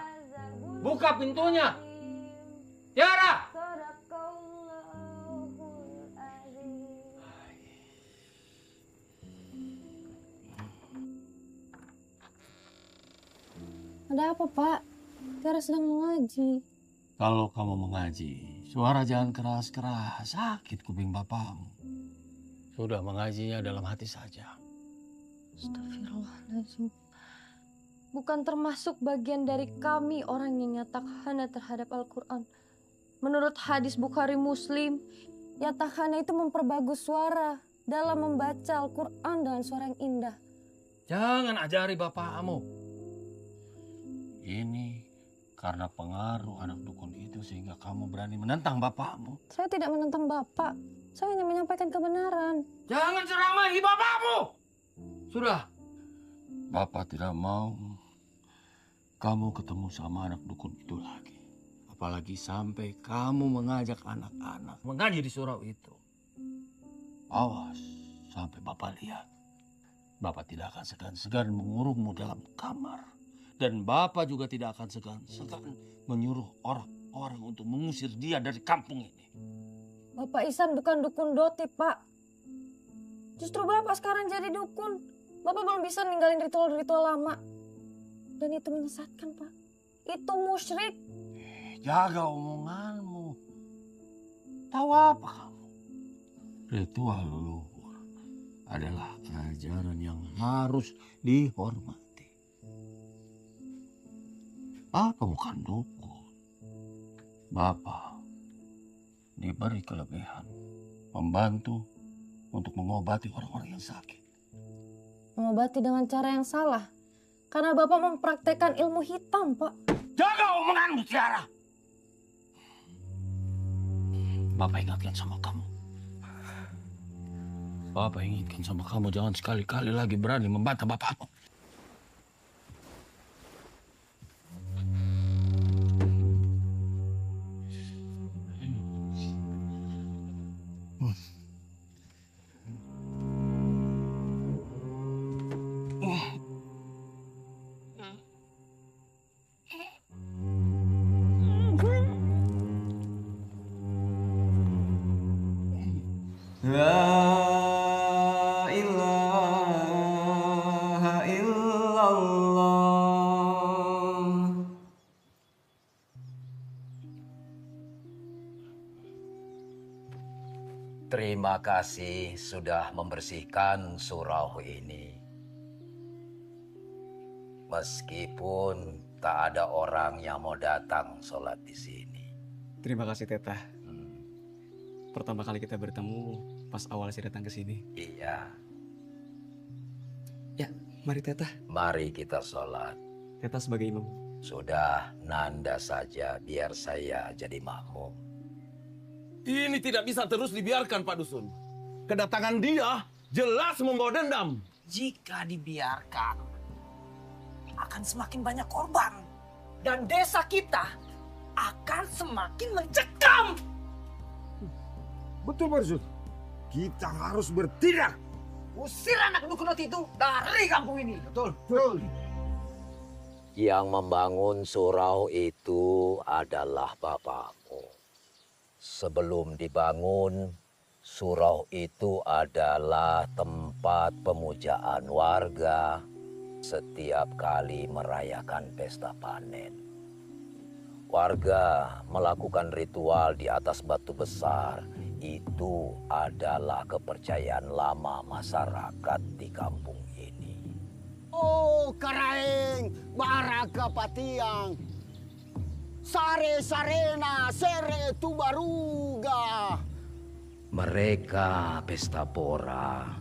Buka pintunya! Tiara! Ada apa, Pak? Tiara sedang mengaji. Kalau kamu mengaji, suara jangan keras-keras, sakit kuping bapakmu. Sudah mengajinya dalam hati saja. Astagfirullahaladzim. bukan termasuk bagian dari kami orang yang yatakhana terhadap Al-Quran. Menurut hadis Bukhari Muslim, yatakhana itu memperbagus suara dalam membaca Al-Quran dengan suara yang indah. Jangan ajari bapakmu. Ini karena pengaruh anak dukun itu sehingga kamu berani menentang bapakmu. Saya tidak menentang bapak, saya hanya menyampaikan kebenaran. Jangan ceramahi bapakmu. Sudah. Bapak tidak mau kamu ketemu sama anak dukun itu lagi. Apalagi sampai kamu mengajak anak-anak mengaji di surau itu. Awas sampai Bapak lihat. Bapak tidak akan segan-segan mengurungmu dalam kamar. Dan Bapak juga tidak akan segan-segan menyuruh orang-orang untuk mengusir dia dari kampung ini. Bapak Ihsan bukan dukun Doti, Pak. Justru Bapak sekarang jadi dukun. Bapak belum bisa ninggalin ritual-ritual lama. Dan itu menyesatkan, Pak. Itu musyrik. Jaga omonganmu. Tahu apa kamu? Ritual leluhur adalah ajaran yang harus dihormati. Bapak bukan dukun. Bapak diberi kelebihan membantu untuk mengobati orang-orang yang sakit. Mengobati dengan cara yang salah. Karena Bapak mempraktekkan ilmu hitam, Pak. Jaga omonganmu, Tiara. Bapak ingatkan sama kamu. Bapak ingatkan sama kamu, jangan sekali-kali lagi berani membantah bapakmu. La ilaha illallah. Terima kasih sudah membersihkan surau ini. Meskipun tak ada orang yang mau datang sholat di sini. Terima kasih, Tetah. Pertama kali kita bertemu pas awal saya datang ke sini. Iya. Ya, mari Tetah. Mari kita sholat. Tetah sebagai imam. Sudah, Nanda saja biar saya jadi makmum. Ini tidak bisa terus dibiarkan, Pak Dusun. Kedatangan dia jelas membawa dendam. Jika dibiarkan, akan semakin banyak korban. Dan desa kita akan semakin mencekam. Betul, Pak Dusun. Kita harus bertindak. Usir anak dukun itu dari kampung ini. Betul. Betul. Yang membangun surau itu adalah bapakmu. Sebelum dibangun, surau itu adalah tempat pemujaan warga setiap kali merayakan pesta panen. Warga melakukan ritual di atas batu besar. Itu adalah kepercayaan lama masyarakat di kampung ini. Oh, Karaeng, Baraka Patiang, Sare Sarena, Sere Tubaruga. Mereka pesta pora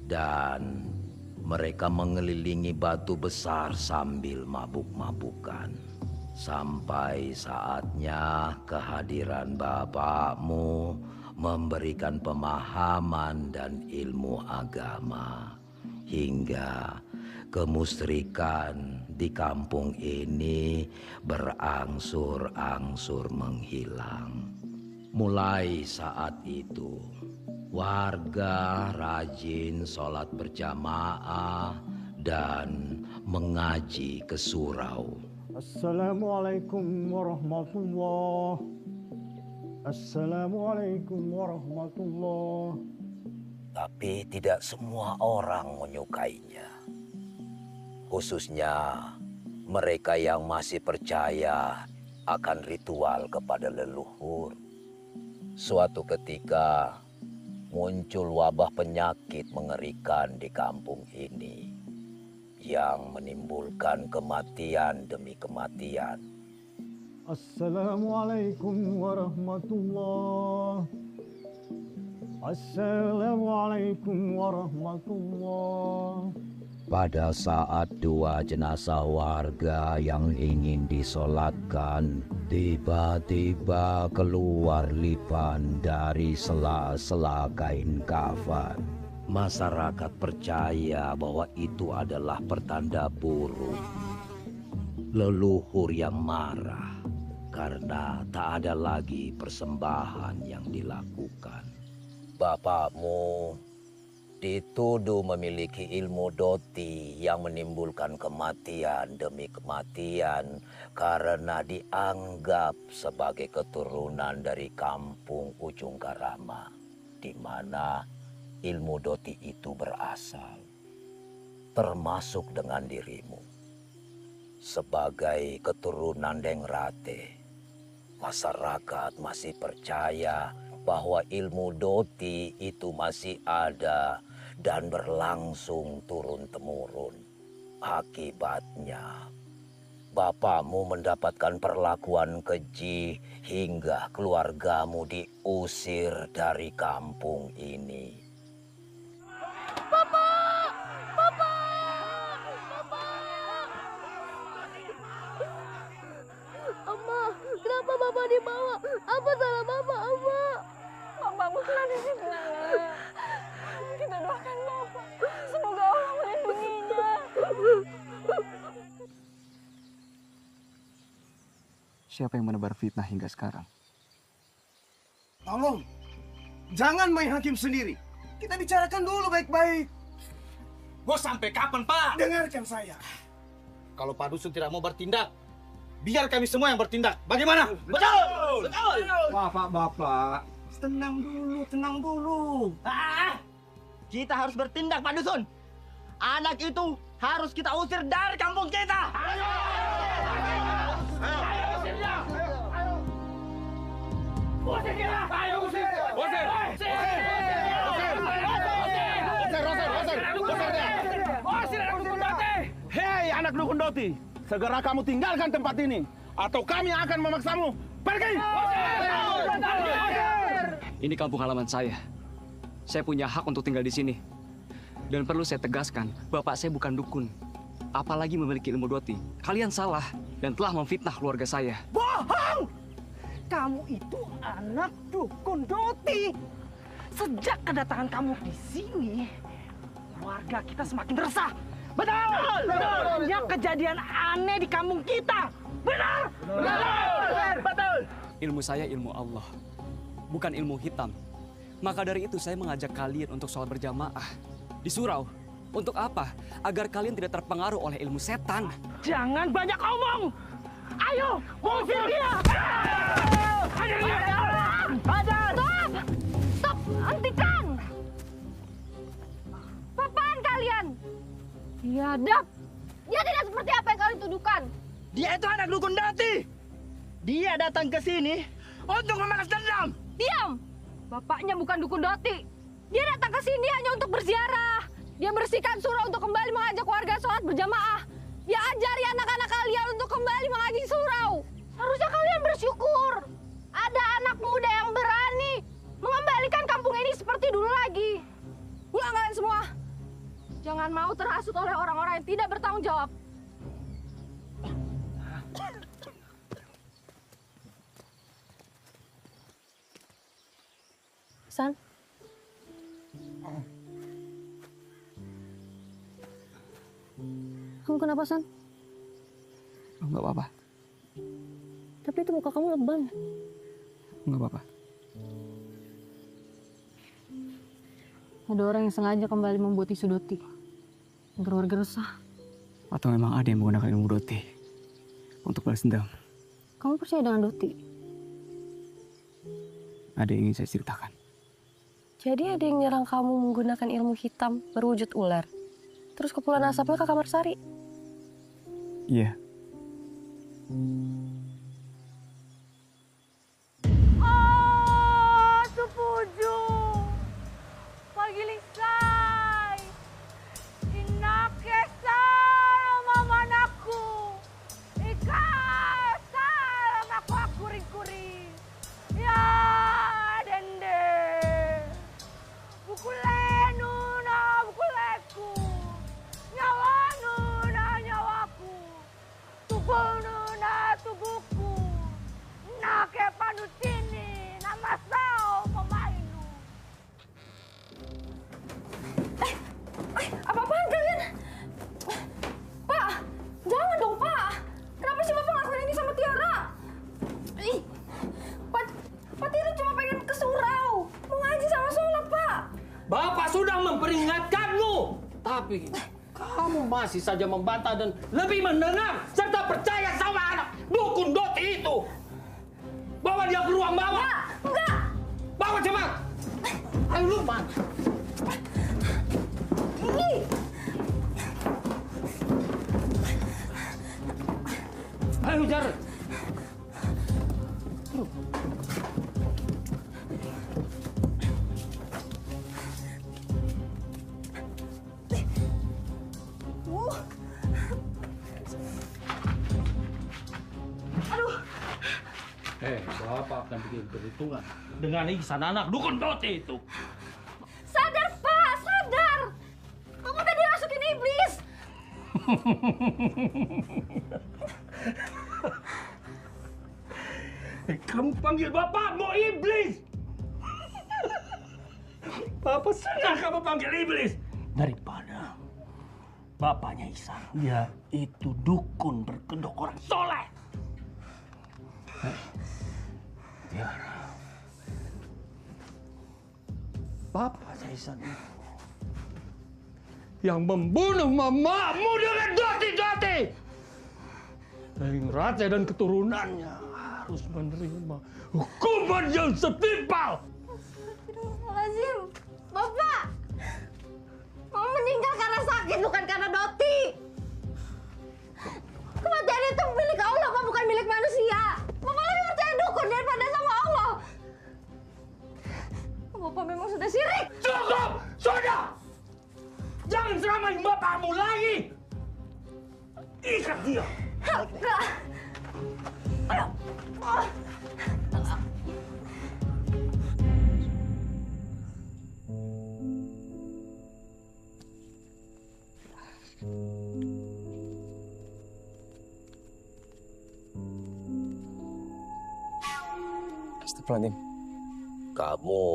dan mereka mengelilingi batu besar sambil mabuk-mabukan. Sampai saatnya kehadiran bapakmu memberikan pemahaman dan ilmu agama. Hingga kemusyrikan di kampung ini berangsur-angsur menghilang. Mulai saat itu, warga rajin sholat berjamaah dan mengaji ke surau. Assalamualaikum warahmatullah. Assalamualaikum warahmatullah. Tapi tidak semua orang menyukainya. Khususnya mereka yang masih percaya akan ritual kepada leluhur. Suatu ketika muncul wabah penyakit mengerikan di kampung ini. yang menimbulkan kematian demi kematian. Assalamualaikum warahmatullah. Assalamualaikum warahmatullah. Pada saat dua jenazah warga yang ingin disolatkan, tiba-tiba keluar lipan dari sela-sela kain kafan. Masyarakat percaya bahwa itu adalah pertanda buruk. Leluhur yang marah karena tak ada lagi persembahan yang dilakukan. Bapakmu dituduh memiliki ilmu doti yang menimbulkan kematian demi kematian karena dianggap sebagai keturunan dari kampung Ujung Karama, di mana ilmu doti itu berasal, termasuk dengan dirimu. Sebagai keturunan Dengrate, masyarakat masih percaya bahwa ilmu doti itu masih ada dan berlangsung turun-temurun. Akibatnya, bapakmu mendapatkan perlakuan keji hingga keluargamu diusir dari kampung ini. Amma, kenapa Bapak dibawa? Apa salah Bapak, Amma? Bapak bukan di sini. Kita doakan Bapak. Semoga Allah melindunginya. Siapa yang menebar fitnah hingga sekarang? Tolong, jangan main hakim sendiri. Kita bicarakan dulu baik-baik. Bos, sampai kapan, Pak? Dengarkan saya. Kalau Pak Dusun tidak mau bertindak, biar kami semua yang bertindak. Bagaimana? Betul! Betul! Bapak. Tenang dulu. Kita harus bertindak, Pak Dusun. Anak itu harus kita usir dari kampung kita. Usir dia! Ayo usir! Usir! Hei anak dukun Doti, segera kamu tinggalkan tempat ini, atau kami akan memaksamu pergi. Ini kampung halaman saya. Saya punya hak untuk tinggal di sini. Dan perlu saya tegaskan, bapak saya bukan dukun. Apalagi memiliki ilmu doti. Kalian salah dan telah memfitnah keluarga saya. Bohong! Kamu itu anak dukun Doti. Sejak kedatangan kamu di sini, warga kita semakin resah. Betul! Banyak kejadian aneh di kampung kita. Benar! Betul! Ilmu saya ilmu Allah, bukan ilmu hitam. Maka dari itu saya mengajak kalian untuk sholat berjamaah di surau. Untuk apa? Agar kalian tidak terpengaruh oleh ilmu setan. Jangan banyak omong. Ayo, usir dia! Stop! Hentikan! Apaan kalian? Biadab! Dia tidak seperti apa yang kalian tuduhkan. Dia itu anak dukun Doti. Dia datang ke sini untuk membalas dendam. Diam! Bapaknya bukan dukun Doti. Dia datang ke sini hanya untuk berziarah. Dia bersihkan surau untuk kembali mengajak warga sholat berjamaah. Dia ajari anak-anak kalian untuk kembali mengaji surau. Harusnya kalian bersyukur. Ada anak muda yang berani mengembalikan kampung ini seperti dulu lagi. Pulang kalian semua. Jangan mau terhasut oleh orang-orang yang tidak bertanggung jawab. San? Kamu kenapa, San? Enggak apa-apa. Tapi itu muka kamu lebam. Enggak apa-apa. Ada orang yang sengaja kembali membuat isu Doti. Agar warga resah. Atau memang ada yang menggunakan ilmu doti untuk balas dendam? Kamu percaya dengan Doti? Ada yang ingin saya ceritakan. Jadi ada yang nyerang kamu menggunakan ilmu hitam berwujud ular. Terus kepulan asapnya ke kamar Sari. Iya. Oh, Supuju. Pagilisay. Inakesay. memperingatkanmu. Tapi kamu masih saja membantah dan lebih mendengar serta percaya sama anak dukun Doti itu. Bawa dia ke ruang bawah. Enggak. Bawa cepat. Ayo Lukman. Ayo Jar. Bapak akan bikin perhitungan dengan Ihsan anak dukun Doti itu. Sadar, Pak, sadar. Kamu tadi masukin iblis. Kamu panggil bapakmu iblis. Bapak senang kamu panggil iblis daripada bapaknya Ihsan. Dia itu dukun berkedok orang soleh. Tiara, bapaknya Ihsan itu yang membunuh mamamu dengan Doti-Doti. Rate dan keturunannya harus menerima hukuman yang setimpal. Astagfirullahaladzim. Bapak, Mama meninggal karena sakit, bukan karena Doti. Kematian itu milik Allah, Pak, bukan milik manusia. Mama lebih percaya dukun daripada sama Allah. Bapak memang sudah syirik. Cukup! Sudah! Jangan seramain bapakmu lagi! Ikat dia! Enggak! Ayo! Astagfirullahaladzim. Kamu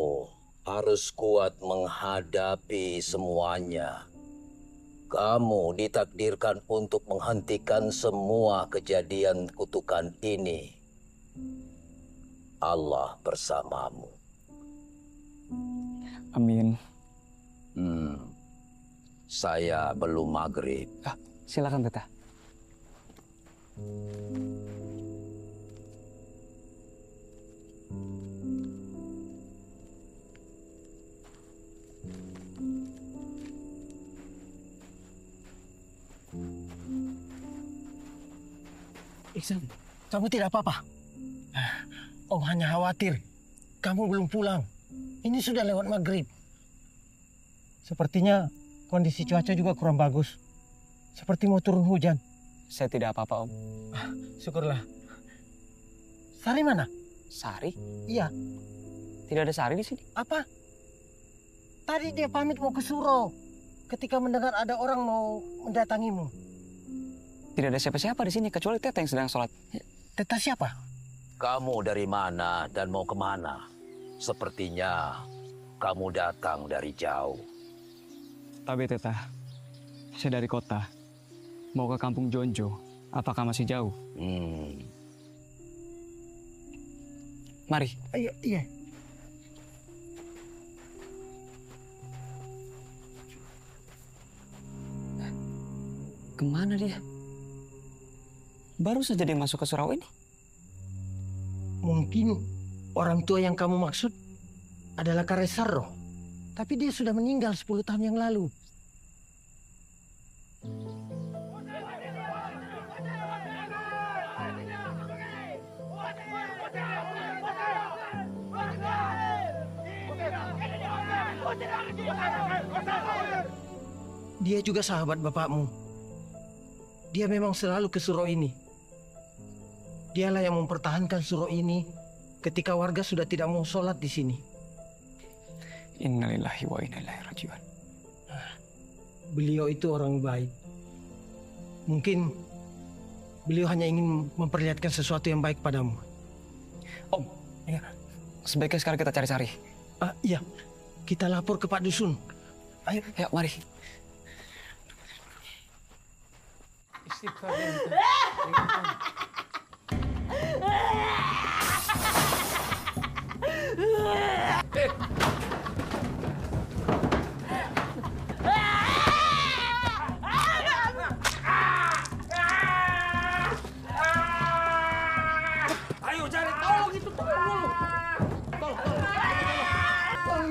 harus kuat menghadapi semuanya. Kamu ditakdirkan untuk menghentikan semua kejadian kutukan ini. Allah bersamamu. Amin. Saya belum maghrib. Silakan, Teta. Ihsan, kamu tidak apa-apa? Om hanya khawatir kamu belum pulang. Ini sudah lewat maghrib. Sepertinya kondisi cuaca juga kurang bagus. Seperti mau turun hujan. Saya tidak apa-apa, Om. Syukurlah. Sari mana? Sari? Iya. Tidak ada Sari di sini. Apa? Tadi dia pamit mau ke Suro ketika mendengar ada orang mau mendatangimu. Tidak ada siapa-siapa di sini kecuali Teta yang sedang sholat. Teta siapa? Kamu dari mana dan mau kemana? Sepertinya kamu datang dari jauh. Tapi Teta, saya dari kota. Mau ke kampung Jonjo. Apakah masih jauh? Mari. Ayo, iya. Kemana dia? Baru saja dia masuk ke surau ini. Mungkin orang tua yang kamu maksud adalah Karesarro. Tapi dia sudah meninggal 10 tahun yang lalu. Dia juga sahabat bapakmu. Dia memang selalu ke surau ini. Dialah yang mempertahankan surau ini ketika warga sudah tidak mau sholat di sini. Innalillahi wa inna ilaihi raji'un. Beliau itu orang baik. Mungkin beliau hanya ingin memperlihatkan sesuatu yang baik padamu. Om, ya. Sebaiknya sekarang kita cari-cari. Iya, kita lapor ke Pak Dusun. Ayo, mari. Istighfar.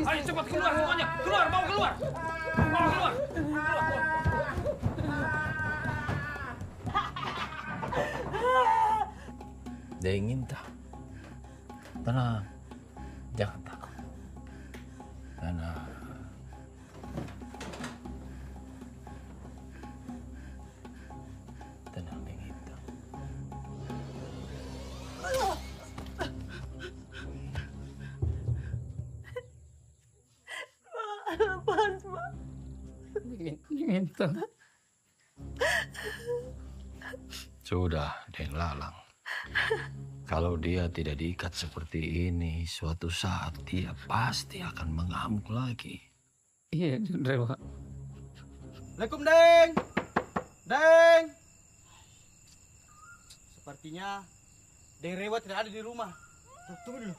Ayo cepat keluar semuanya. Keluar, mau keluar. Mau keluar. Dia ingin tak? Tenang. Jangan takut. Tenang. Tenang, ingin tak? Apaan, Pak? Ingin tak? Sudah, Den Lalang. Kalau dia tidak diikat seperti ini, suatu saat dia pasti akan mengamuk lagi. Iya, Den Rewa. Assalamualaikum, Deng. Deng. Sepertinya Deng Rewa tidak ada di rumah. Tunggu dulu.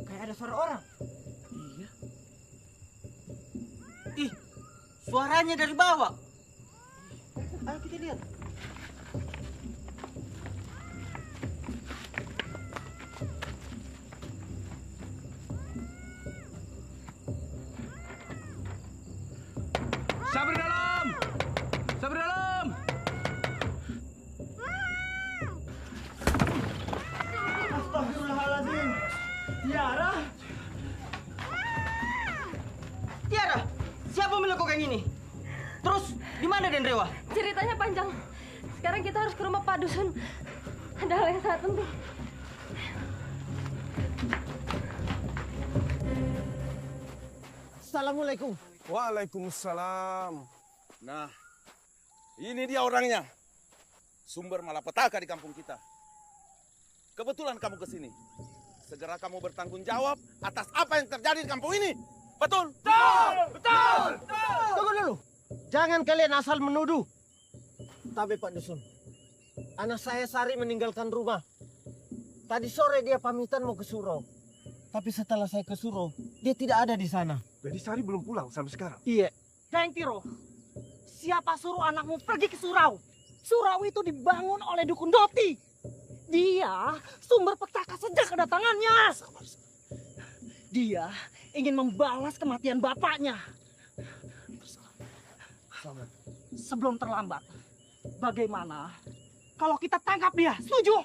Kayak ada suara orang. Iya. Ih, suaranya dari bawah. Ayo kita lihat. Sabar dalam! Sabar dalam! Astagfirullahaladzim. Tiara. Tiara, siapa melakukan ini? Terus, di mana Den Rewa? Ceritanya panjang. Sekarang kita harus ke rumah Pak Dusun. Ada hal yang sangat penting. Assalamualaikum. Waalaikumsalam. Nah, ini dia orangnya. Sumber malapetaka di kampung kita. Kebetulan kamu ke sini. Segera kamu bertanggung jawab atas apa yang terjadi di kampung ini. Betul? Betul! Betul! Tunggu dulu. Jangan kalian asal menuduh. Tapi Pak Dusun, anak saya Sari meninggalkan rumah. Tadi sore dia pamitan mau ke surau. Tapi setelah saya ke surau, dia tidak ada di sana. Jadi Sari belum pulang sampai sekarang? Iya. Deng Tiro, siapa suruh anakmu pergi ke surau? Surau itu dibangun oleh Dukun Doti. Dia sumber petaka sejak kedatangannya. Dia ingin membalas kematian bapaknya. Sebelum terlambat, bagaimana kalau kita tangkap dia? Setuju?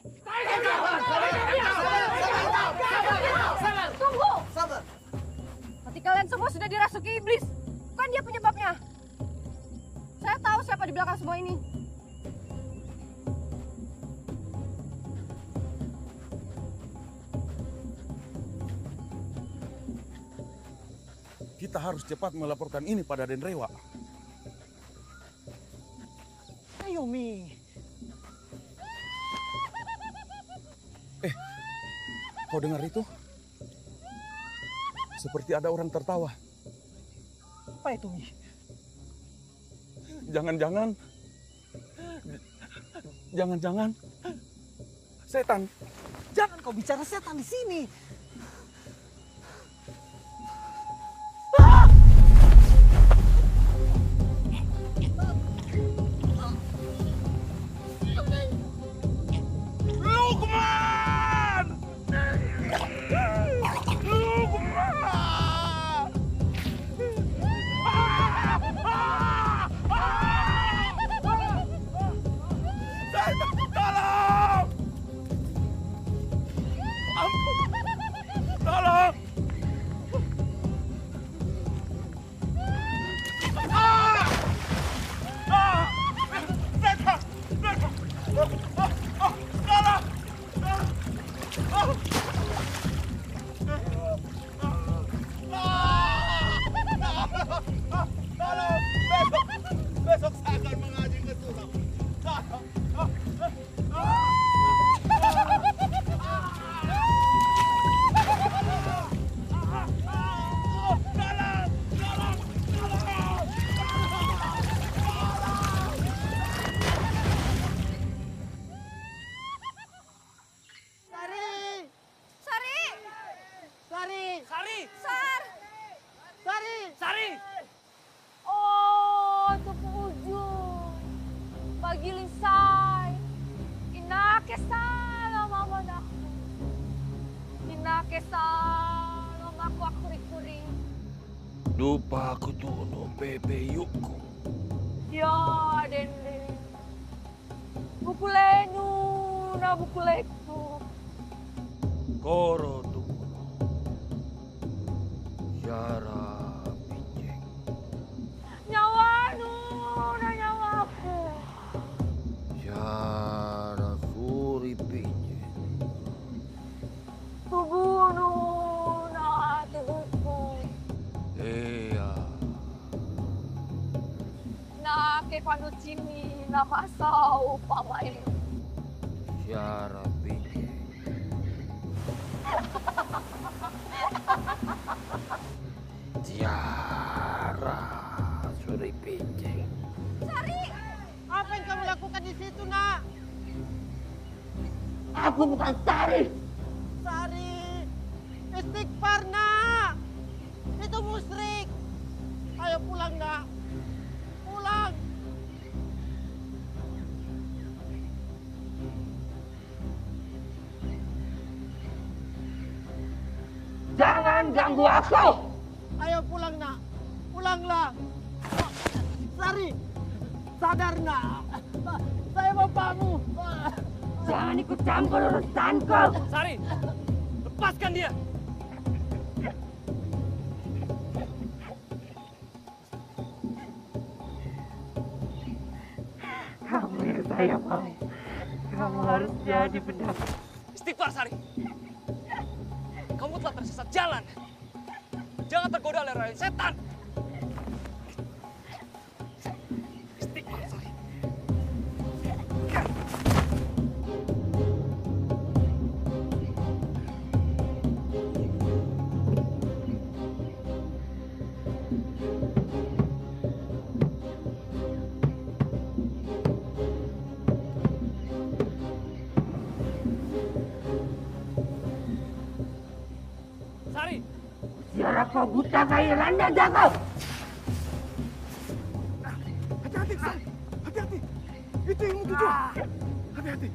Tunggu! Hati kalian semua sudah dirasuki iblis. Bukan dia penyebabnya. Saya tahu siapa di belakang semua ini. Kita harus cepat melaporkan ini pada Den Rewa. Ayo, Mi. Kau dengar itu? Seperti ada orang tertawa. Apa itu, Mi? Jangan-jangan setan. Jangan kau bicara setan di sini. Besok saya akan mengaji ke surau. Kesal, mamaku aku kuring. Lupa aku tuh no pepeyuku. Ya, dende. Bukulenu, na bukuleku. Koro tuh. Yara pinjeng. Nyawanu, na nyawaku. Yara suri pinjeng. Tubuhnu, na tubuhku. Iya. Na kepanucini, na masau pamai. Yara pinjeng. Tiara suri pinjeng. Sari, apa yang kamu lakukan di situ, Nak? Aku bukan Sari. Sari, istighfar, Nak. Itu musyrik. Ayo pulang, Nak. Pulang. Jangan ganggu aku. Ayo pulang, Nak. Pulanglah. Sari, sadar, Nak. Saya bapakmu. Jangan ikut campur urusanku. Sari, lepaskan dia. Kamu yang saya mau. Kamu harus jadi benar. Istighfar, Sari. Kamu telah tersesat jalan. Jangan tergoda oleh rayuan setan. Istighfar, Sari. Sari! Biar kau buta kayak Randa Jago. Hati-hati, Sari. Hati-hati. Itu ilmu tujuh. Hati-hati.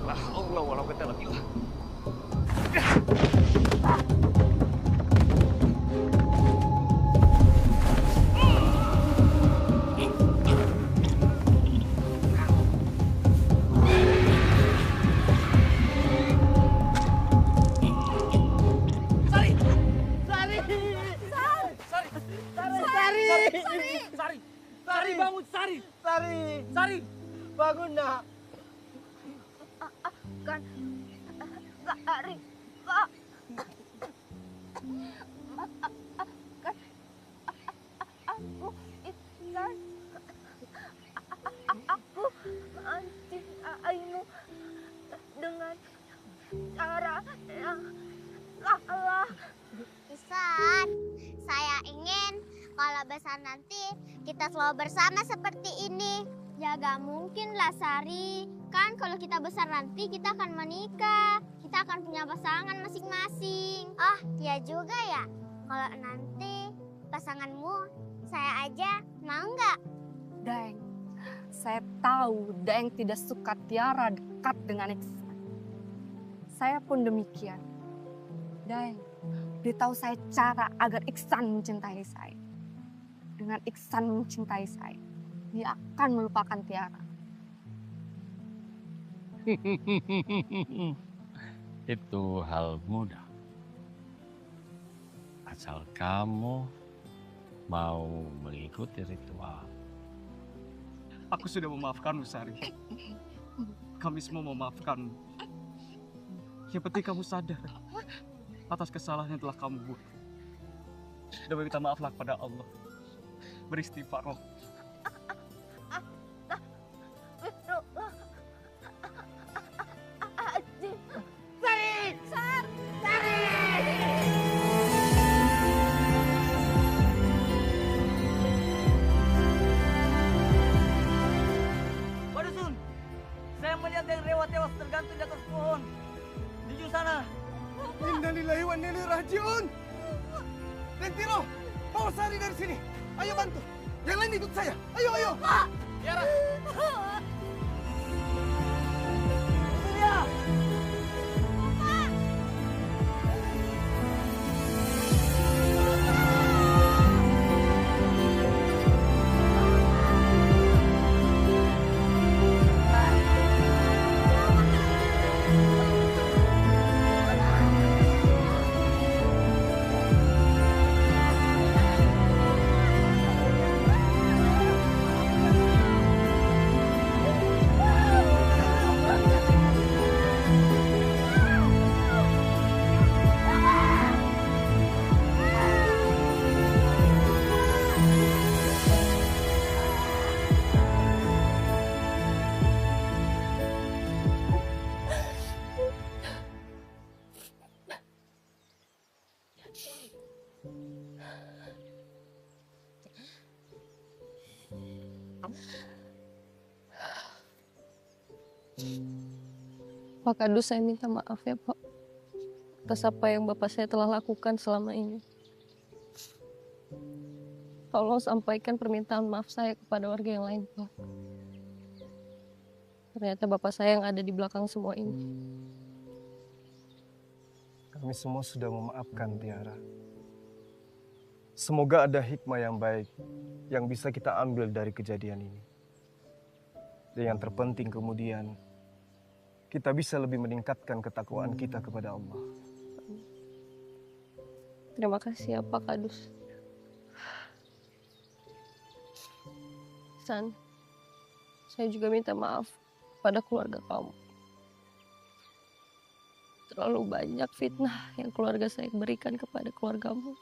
La haula wala quwwata illa billah. Sari, bangun, Sari. Sari, bangun, Nak. Kan, Sari, Pak. Kan, aku Iksan. Aku mencintaimu dengan cara yang salah. Iksan, saya ingin kalau besar nanti kita selalu bersama seperti ini. Ya gak mungkin lah, Sari. Kan kalau kita besar nanti kita akan menikah. Kita akan punya pasangan masing-masing. Oh, iya juga ya. Kalau nanti pasanganmu saya aja, mau nggak? Daeng, saya tahu Daeng tidak suka Tiara dekat dengan Iksan. Saya pun demikian. Daeng, beritahu saya cara agar Iksan mencintai saya. Dengan Iksan mencintai saya, dia akan melupakan Tiara. Itu hal mudah. Asal kamu mau mengikuti ritual. Aku sudah memaafkanmu, Sari. Kami semua memaafkanmu. Yang penting kamu sadar atas kesalahan yang telah kamu buat. Dan meminta maaflah kepada Allah. Beristighfarlah. Sari! Sari! Pak Dusun, saya melihat yang Rewa tewas tergantung di atas pohon. Di ujung sana. Innalillahi wa inna ilaihi raji'un. Lentiro, bawa Sari dari sini. Ayo bantu. Yang lain ikut saya. Ayo, ayo. Pak. Tiara. Dia. Pak Kadus, saya minta maaf ya Pak atas apa yang Bapak saya telah lakukan selama ini. Tolong sampaikan permintaan maaf saya kepada warga yang lain, Pak. Ternyata Bapak saya yang ada di belakang semua ini. Kami semua sudah memaafkan Tiara. Semoga ada hikmah yang baik yang bisa kita ambil dari kejadian ini. Dan yang terpenting kemudian, kita bisa lebih meningkatkan ketakwaan kita kepada Allah. Terima kasih ya Pak Kadus. San, saya juga minta maaf pada keluarga kamu. Terlalu banyak fitnah yang keluarga saya berikan kepada keluargamu.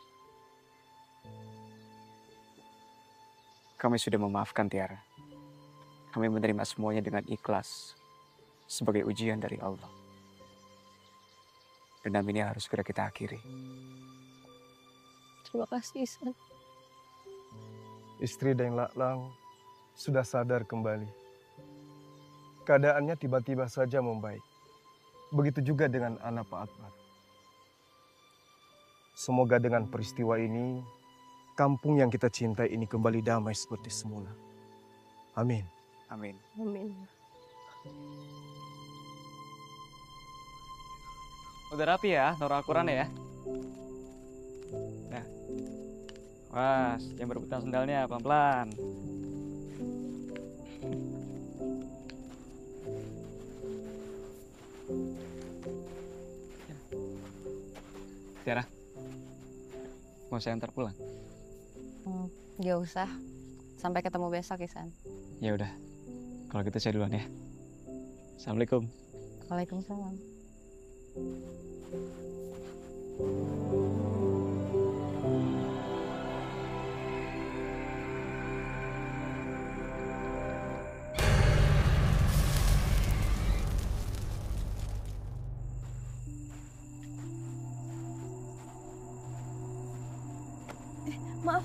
Kami sudah memaafkan Tiara. Kami menerima semuanya dengan ikhlas sebagai ujian dari Allah. Dendam ini harus segera kita akhiri. Terima kasih, San. Istri Daeng Laklang sudah sadar kembali. Keadaannya tiba-tiba saja membaik. Begitu juga dengan anak Pak Akbar. Semoga dengan peristiwa ini, kampung yang kita cintai ini kembali damai seperti semula. Amin. Amin. Amin. Udah rapi ya, naruh Al-Quran ya. Nah. Was, jangan berebutan sendalnya, pelan-pelan. Tiara, mau saya antar pulang? Gak usah. Sampai ketemu besok, Isan. Ya udah, kalau gitu saya duluan ya. Assalamualaikum. Waalaikumsalam. Maaf.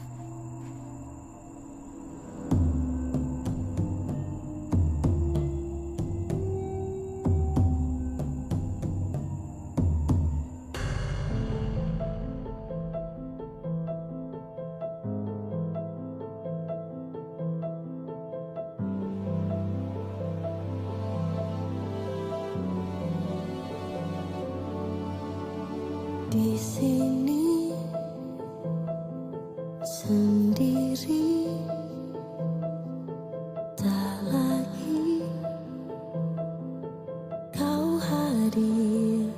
Di sini sendiri, tak lagi kau hadir,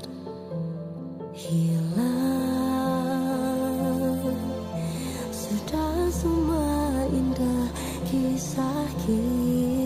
hilang. Sudah semua indah kisah kita.